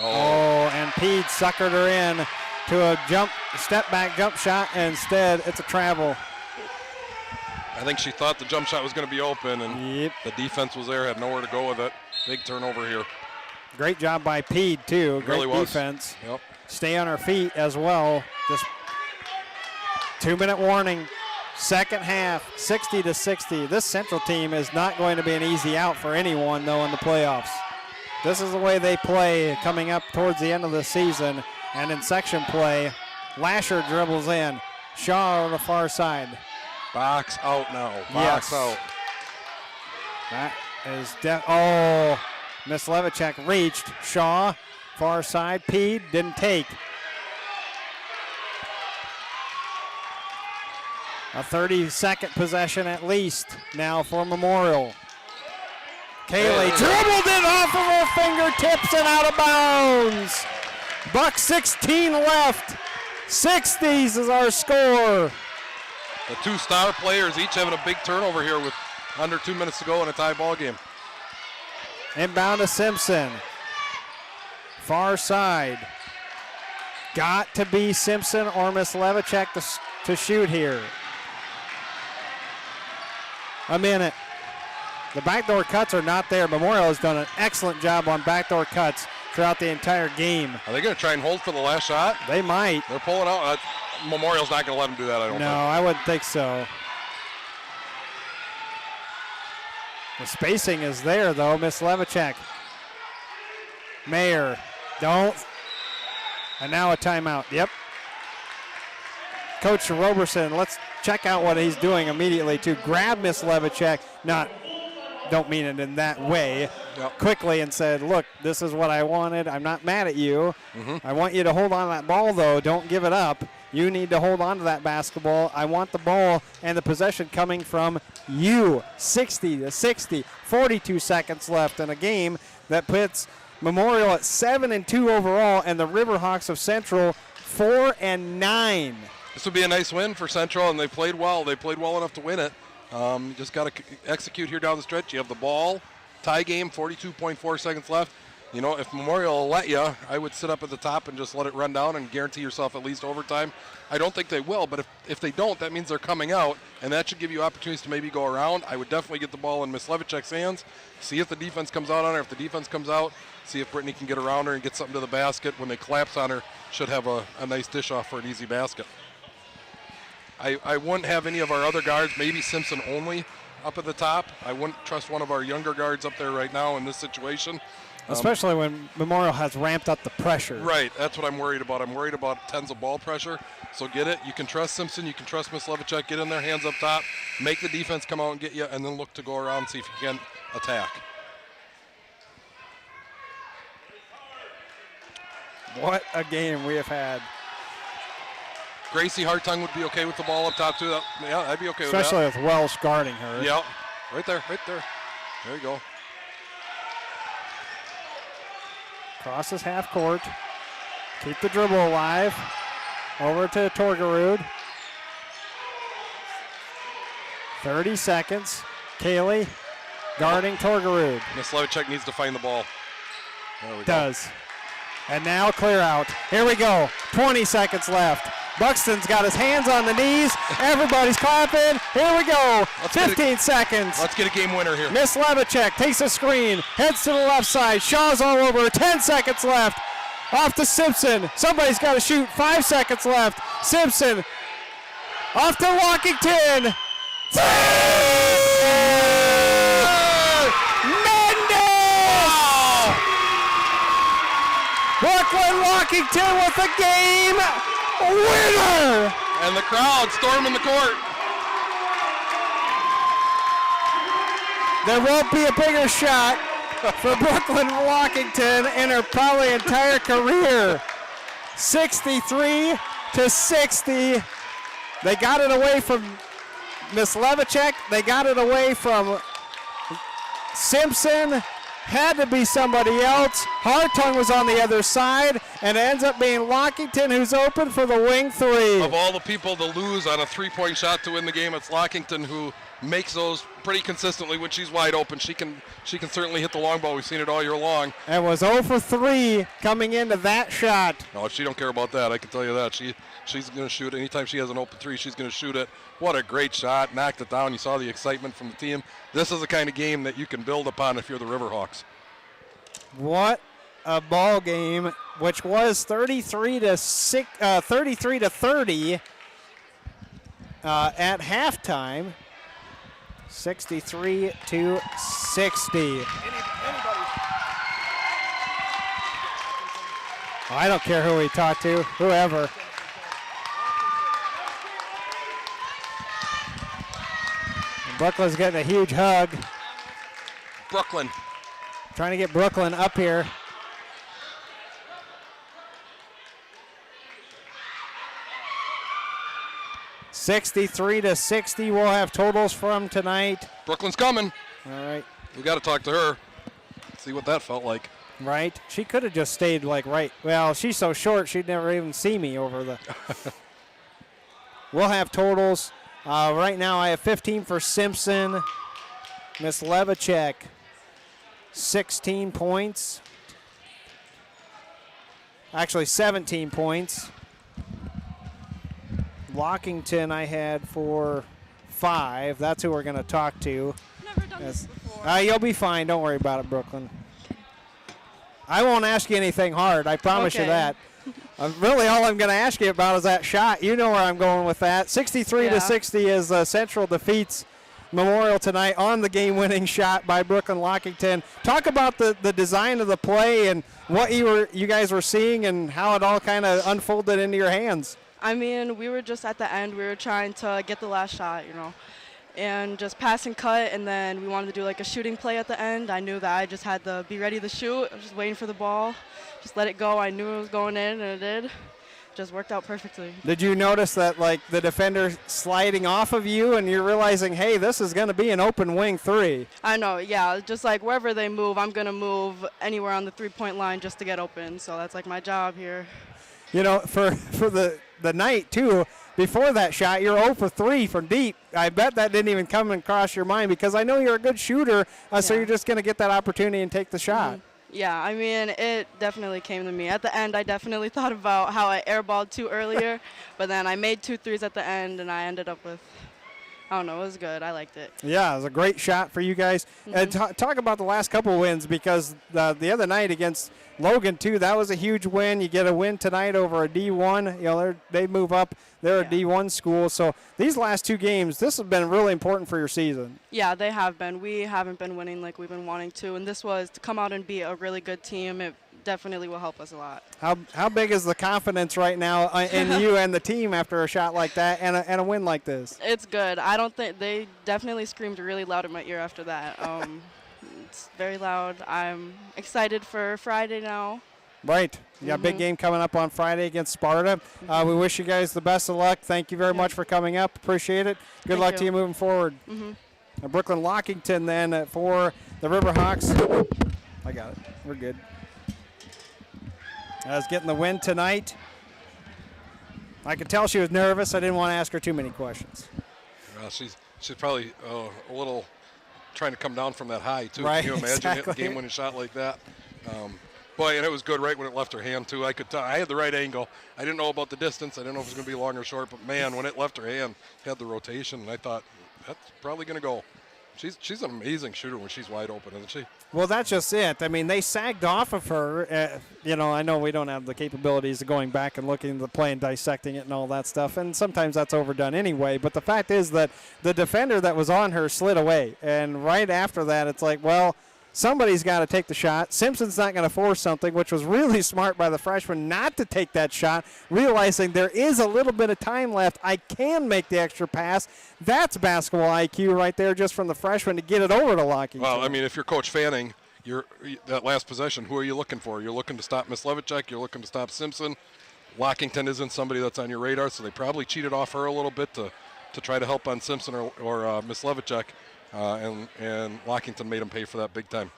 And Pete suckered her in to a step-back jump shot, and instead it's a travel. I think she thought the jump shot was going to be open, and the defense was there, had nowhere to go with it. Big turnover here. Great job by Pete, too. Great really was. defense. Yep. Stay on her feet as well. Just 2-minute warning. Second half, 60-60. This Central team is not going to be an easy out for anyone, though, in the playoffs. This is the way they play coming up towards the end of the season. And in section play, Lasher dribbles in. Shaw on the far side. Box out now. Box out. That is Miss Levicek reached. Shaw, far side. Pede didn't take. A 30-second possession at least now for Memorial. Kaylee dribbled it off of her fingertips and out of bounds. Buck 16 left. 60s is our score. The 2 star players each having a big turnover here with under 2 minutes to go in a tie ball game. Inbound to Simpson. Far side. Got to be Simpson or Miss Levicek to shoot here. A minute. The backdoor cuts are not there. Memorial has done an excellent job on backdoor cuts throughout the entire game. Are they going to try and hold for the last shot? They might. They're pulling out. Memorial's not going to let them do that, I don't think. No, I wouldn't think so. The spacing is there, though. Miss Levicek. Mayer. Don't. And now a timeout. Yep. Coach Roberson, let's check out what he's doing immediately to grab Miss Levicek. Don't mean it in that way. Yep. Quickly and said, look, this is what I wanted. I'm not mad at you. I want you to hold on to that ball, though. Don't give it up. You need to hold on to that basketball. I want the ball and the possession coming from you. 60-60, 42 seconds left in a game that puts Memorial at 7-2 overall and the Riverhawks of Central 4-9. This would be a nice win for Central, and they played well. They played well enough to win it. You just got to execute here down the stretch. You have the ball, tie game, 42.4 seconds left. You know, if Memorial will let you, I would sit up at the top and just let it run down and guarantee yourself at least overtime. I don't think they will, but if they don't, that means they're coming out, and that should give you opportunities to maybe go around. I would definitely get the ball in Miss Levichek's hands, see if the defense comes out on her. If the defense comes out, see if Brittany can get around her and get something to the basket. When they collapse on her, should have a nice dish off for an easy basket. I wouldn't have any of our other guards, maybe Simpson only, up at the top. I wouldn't trust one of our younger guards up there right now in this situation. Especially when Memorial has ramped up the pressure. Right, that's what I'm worried about. I'm worried about tons of ball pressure. So get it. You can trust Simpson. You can trust Miss Levichek. Get in their hands up top. Make the defense come out and get you, and then look to go around and see if you can attack. What a game we have had. Gracie Hartung would be okay with the ball up top, too. Yeah, I'd be okay with that. Especially with Welsh guarding her. Yeah, right there, right there. There you go. Crosses half court. Keep the dribble alive. Over to Torgerud. 30 seconds. Kaylee guarding Torgerud. Miss Levichek needs to find the ball. There we Does. And now clear out. Here we go. 20 seconds left. Buxton's got his hands on the knees. Everybody's clapping. Here we go. 15 seconds. Let's get a game winner here. Miss Levichek takes a screen, heads to the left side. Shaw's all over her. 10 seconds left. Off to Simpson. Somebody's got to shoot. 5 seconds left. Simpson. Off to Lockington. Mendes! Brooklyn Lockington with a game winner! And the crowd storming the court. There won't be a bigger shot for Brooklyn Lockington in her probably entire career. 63-60. They got it away from Miss Levichek. They got it away from Simpson. Had to be somebody else. Hartung was on the other side, and it ends up being Lockington who's open for the wing three. Of all the people to lose on a three-point shot to win the game, it's Lockington who makes those pretty consistently when she's wide open. She can certainly hit the long ball. We've seen it all year long. And was 0 for 3 coming into that shot. No, she don't care about that. I can tell you that. She's going to shoot. Anytime she has an open three, she's going to shoot it. What a great shot. Knocked it down. You saw the excitement from the team. This is the kind of game that you can build upon if you're the Riverhawks. What a ball game, which was 33 to 30 at halftime. 63-60. I don't care who we talk to, whoever. And Brooklyn's getting a huge hug. Brooklyn. Trying to get Brooklyn up here. (63-60). We'll have totals from tonight. Brooklyn's coming. All right. We got to talk to her. See what that felt like. Right. She could have just stayed like right. Well, she's so short she'd never even see me over the. We'll have totals. Right now I have 15 for Simpson. Miss Levichek, 16 points. Actually 17 points. Lockington I had for 5. That's who we're going to talk to. Never done this before. You'll be fine. Don't worry about it, Brooklyn. I won't ask you anything hard. I promise you that. Really, all I'm going to ask you about is that shot. You know where I'm going with that. 63-60 as Central defeats Memorial tonight on the game-winning shot by Brooklyn Lockington. Talk about the design of the play and what you guys were seeing and how it all kind of unfolded into your hands. I mean, we were just at the end. We were trying to get the last shot, and just pass and cut, and then we wanted to do like a shooting play at the end. I knew that I just had to be ready to shoot. I was just waiting for the ball, just let it go. I knew it was going in, and it did. Just worked out perfectly. Did you notice that, like, the defender sliding off of you and you're realizing, hey, this is going to be an open wing three? I know, yeah. Just like wherever they move, I'm going to move anywhere on the three-point line just to get open. So that's like my job here. For the night, too, before that shot, you're 0 for 3 from deep. I bet that didn't even come across your mind because I know you're a good shooter, so you're just going to get that opportunity and take the shot. Yeah, I mean, it definitely came to me. At the end, I definitely thought about how I airballed 2 earlier, but then I made 2 threes at the end, and I ended up with, I don't know, it was good. I liked it. Yeah, it was a great shot for you guys. Talk about the last couple wins, because the other night against Logan, too, that was a huge win. You get a win tonight over a D1. You know, they move up. They're a D1 school. So these last 2 games, this has been really important for your season. Yeah, they have been. We haven't been winning like we've been wanting to, and this was to come out and beat a really good team. It definitely will help us a lot. How big is the confidence right now in you and the team after a shot like that and a win like this? It's good. I don't think they definitely screamed really loud in my ear after that. It's very loud. I'm excited for Friday now. Right. You got a big game coming up on Friday against Sparta. We wish you guys the best of luck. Thank you very much for coming up. Appreciate it. Good luck to you moving forward. Brooklyn Lockington then for the Riverhawks. I got it. We're good. I was getting the win tonight. I could tell she was nervous. I didn't want to ask her too many questions. Well, she's probably a little trying to come down from that high, too. Right, Can you imagine hitting a game-winning shot like that? Boy, and it was good right when it left her hand, too. I could tell. I had the right angle. I didn't know about the distance. I didn't know if it was going to be long or short. But, man, when it left her hand, had the rotation, and I thought, that's probably going to go. She's an amazing shooter when she's wide open, isn't she? Well, that's just it. I mean, they sagged off of her. You know, I know we don't have the capabilities of going back and looking at the play and dissecting it and all that stuff, and sometimes that's overdone anyway. But the fact is that the defender that was on her slid away, and right after that, it's like, well, somebody's got to take the shot. Simpson's not going to force something, which was really smart by the freshman not to take that shot, realizing there is a little bit of time left. I can make the extra pass. That's basketball IQ right there just from the freshman to get it over to Lockington. Well, I mean, if you're Coach Fanning, that last possession, who are you looking for? You're looking to stop Miss Levichek. You're looking to stop Simpson. Lockington isn't somebody that's on your radar, so they probably cheated off her a little bit to try to help on Simpson or Miss Levichek. And Lockington made them pay for that big time.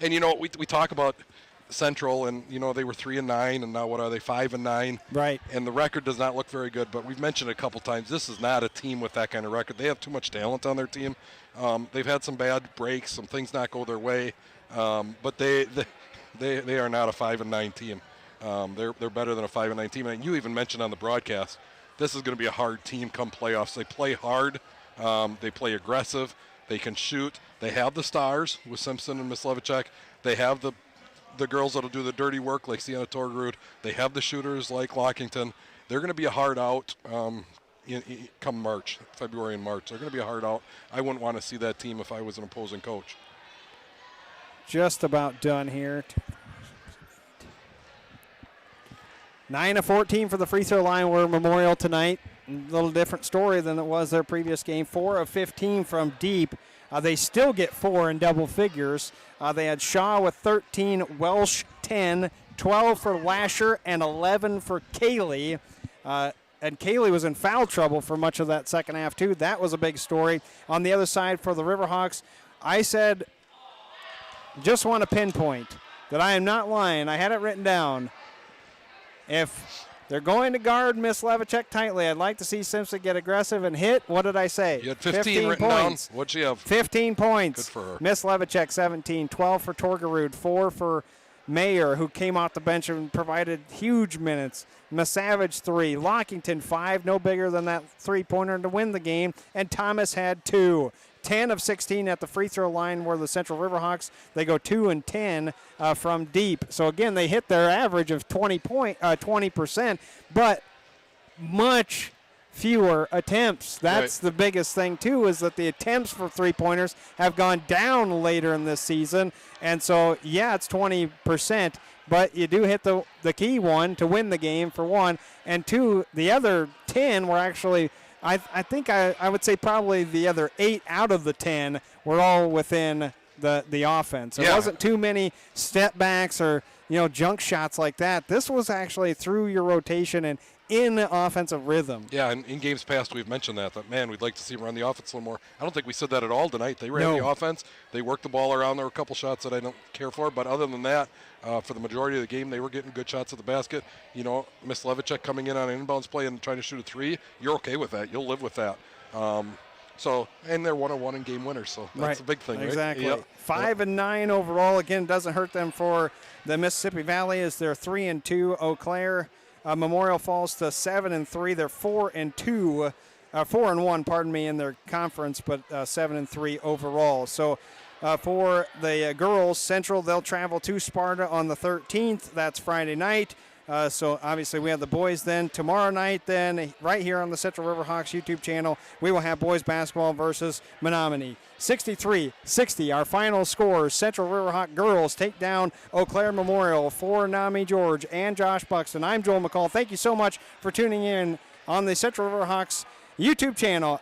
And, you know, we talk about Central, and, you know, they were 3-9, and now what are they, 5-9? Right. And the record does not look very good, but we've mentioned it a couple times, this is not a team with that kind of record. They have too much talent on their team. They've had some bad breaks, some things not go their way, but they are not a 5-9 team. They're better than a 5-9 team. And you even mentioned on the broadcast, this is going to be a hard team come playoffs. They play hard. They play aggressive. They can shoot. They have the stars with Simpson and Miss Levichek. They have the girls that will do the dirty work like Sienna Torgerud. They have the shooters like Lockington. They're going to be a hard out come March, February and March. They're going to be a hard out. I wouldn't want to see that team if I was an opposing coach. Just about done here. 9 of 14 for the free throw line were Memorial tonight. A little different story than it was their previous game. 4 of 15 from deep. They still get 4 in double figures. They had Shaw with 13, Welsh 10, 12 for Lasher, and 11 for Kaylee. And Kaylee was in foul trouble for much of that second half, too. That was a big story. On the other side for the Riverhawks, I said, just want to pinpoint that I am not lying. I had it written down. If they're going to guard Miss Levichek tightly, I'd like to see Simpson get aggressive and hit. What did I say? You had 15 written points. Down. What'd she have? 15 points. Good for her. Miss Levichek, 17. 12 for Torgerud. 4 for Mayer, who came off the bench and provided huge minutes. Miss Savage, 3. Lockington, 5. No bigger than that three-pointer to win the game. And Thomas had 2. 10 of 16 at the free throw line were the Central Riverhawks. They go 2 and 10 from deep. So, again, they hit their average of 20%, but much fewer attempts. That's the biggest thing, too, is that the attempts for three-pointers have gone down later in this season. And so, yeah, it's 20%, but you do hit the key one to win the game, for one. And, 2, the other 10 were actually – I think I would say probably the other 8 out of the 10 were all within the offense. There wasn't too many step backs or, junk shots like that. This was actually through your rotation and in the offensive rhythm. Yeah, and in games past we've mentioned that, man, we'd like to see them run the offense a little more. I don't think we said that at all tonight. They ran the offense. They worked the ball around. There were a couple shots that I don't care for, but other than that, for the majority of the game, they were getting good shots at the basket. Miss Levichek coming in on an inbounds play and trying to shoot a 3, you're okay with that. You'll live with that. So, and they're 1-1 in game winners, so that's a big thing, right? Exactly. Yep. 5-9 overall. Again, doesn't hurt them for the Mississippi Valley as they're 3-2. Eau Claire Memorial falls to 7-3. They're 4-2. 4-1, pardon me, in their conference, but 7-3 overall. So for the girls, Central, they'll travel to Sparta on the 13th. That's Friday night. So obviously we have the boys then. Tomorrow night then, right here on the Central Riverhawks YouTube channel, we will have boys basketball versus Menominee. 63-60, our final scores. Central Riverhawk girls take down Eau Claire Memorial for Nami George and Josh Buxton. I'm Joel McCall. Thank you so much for tuning in on the Central Riverhawks YouTube channel.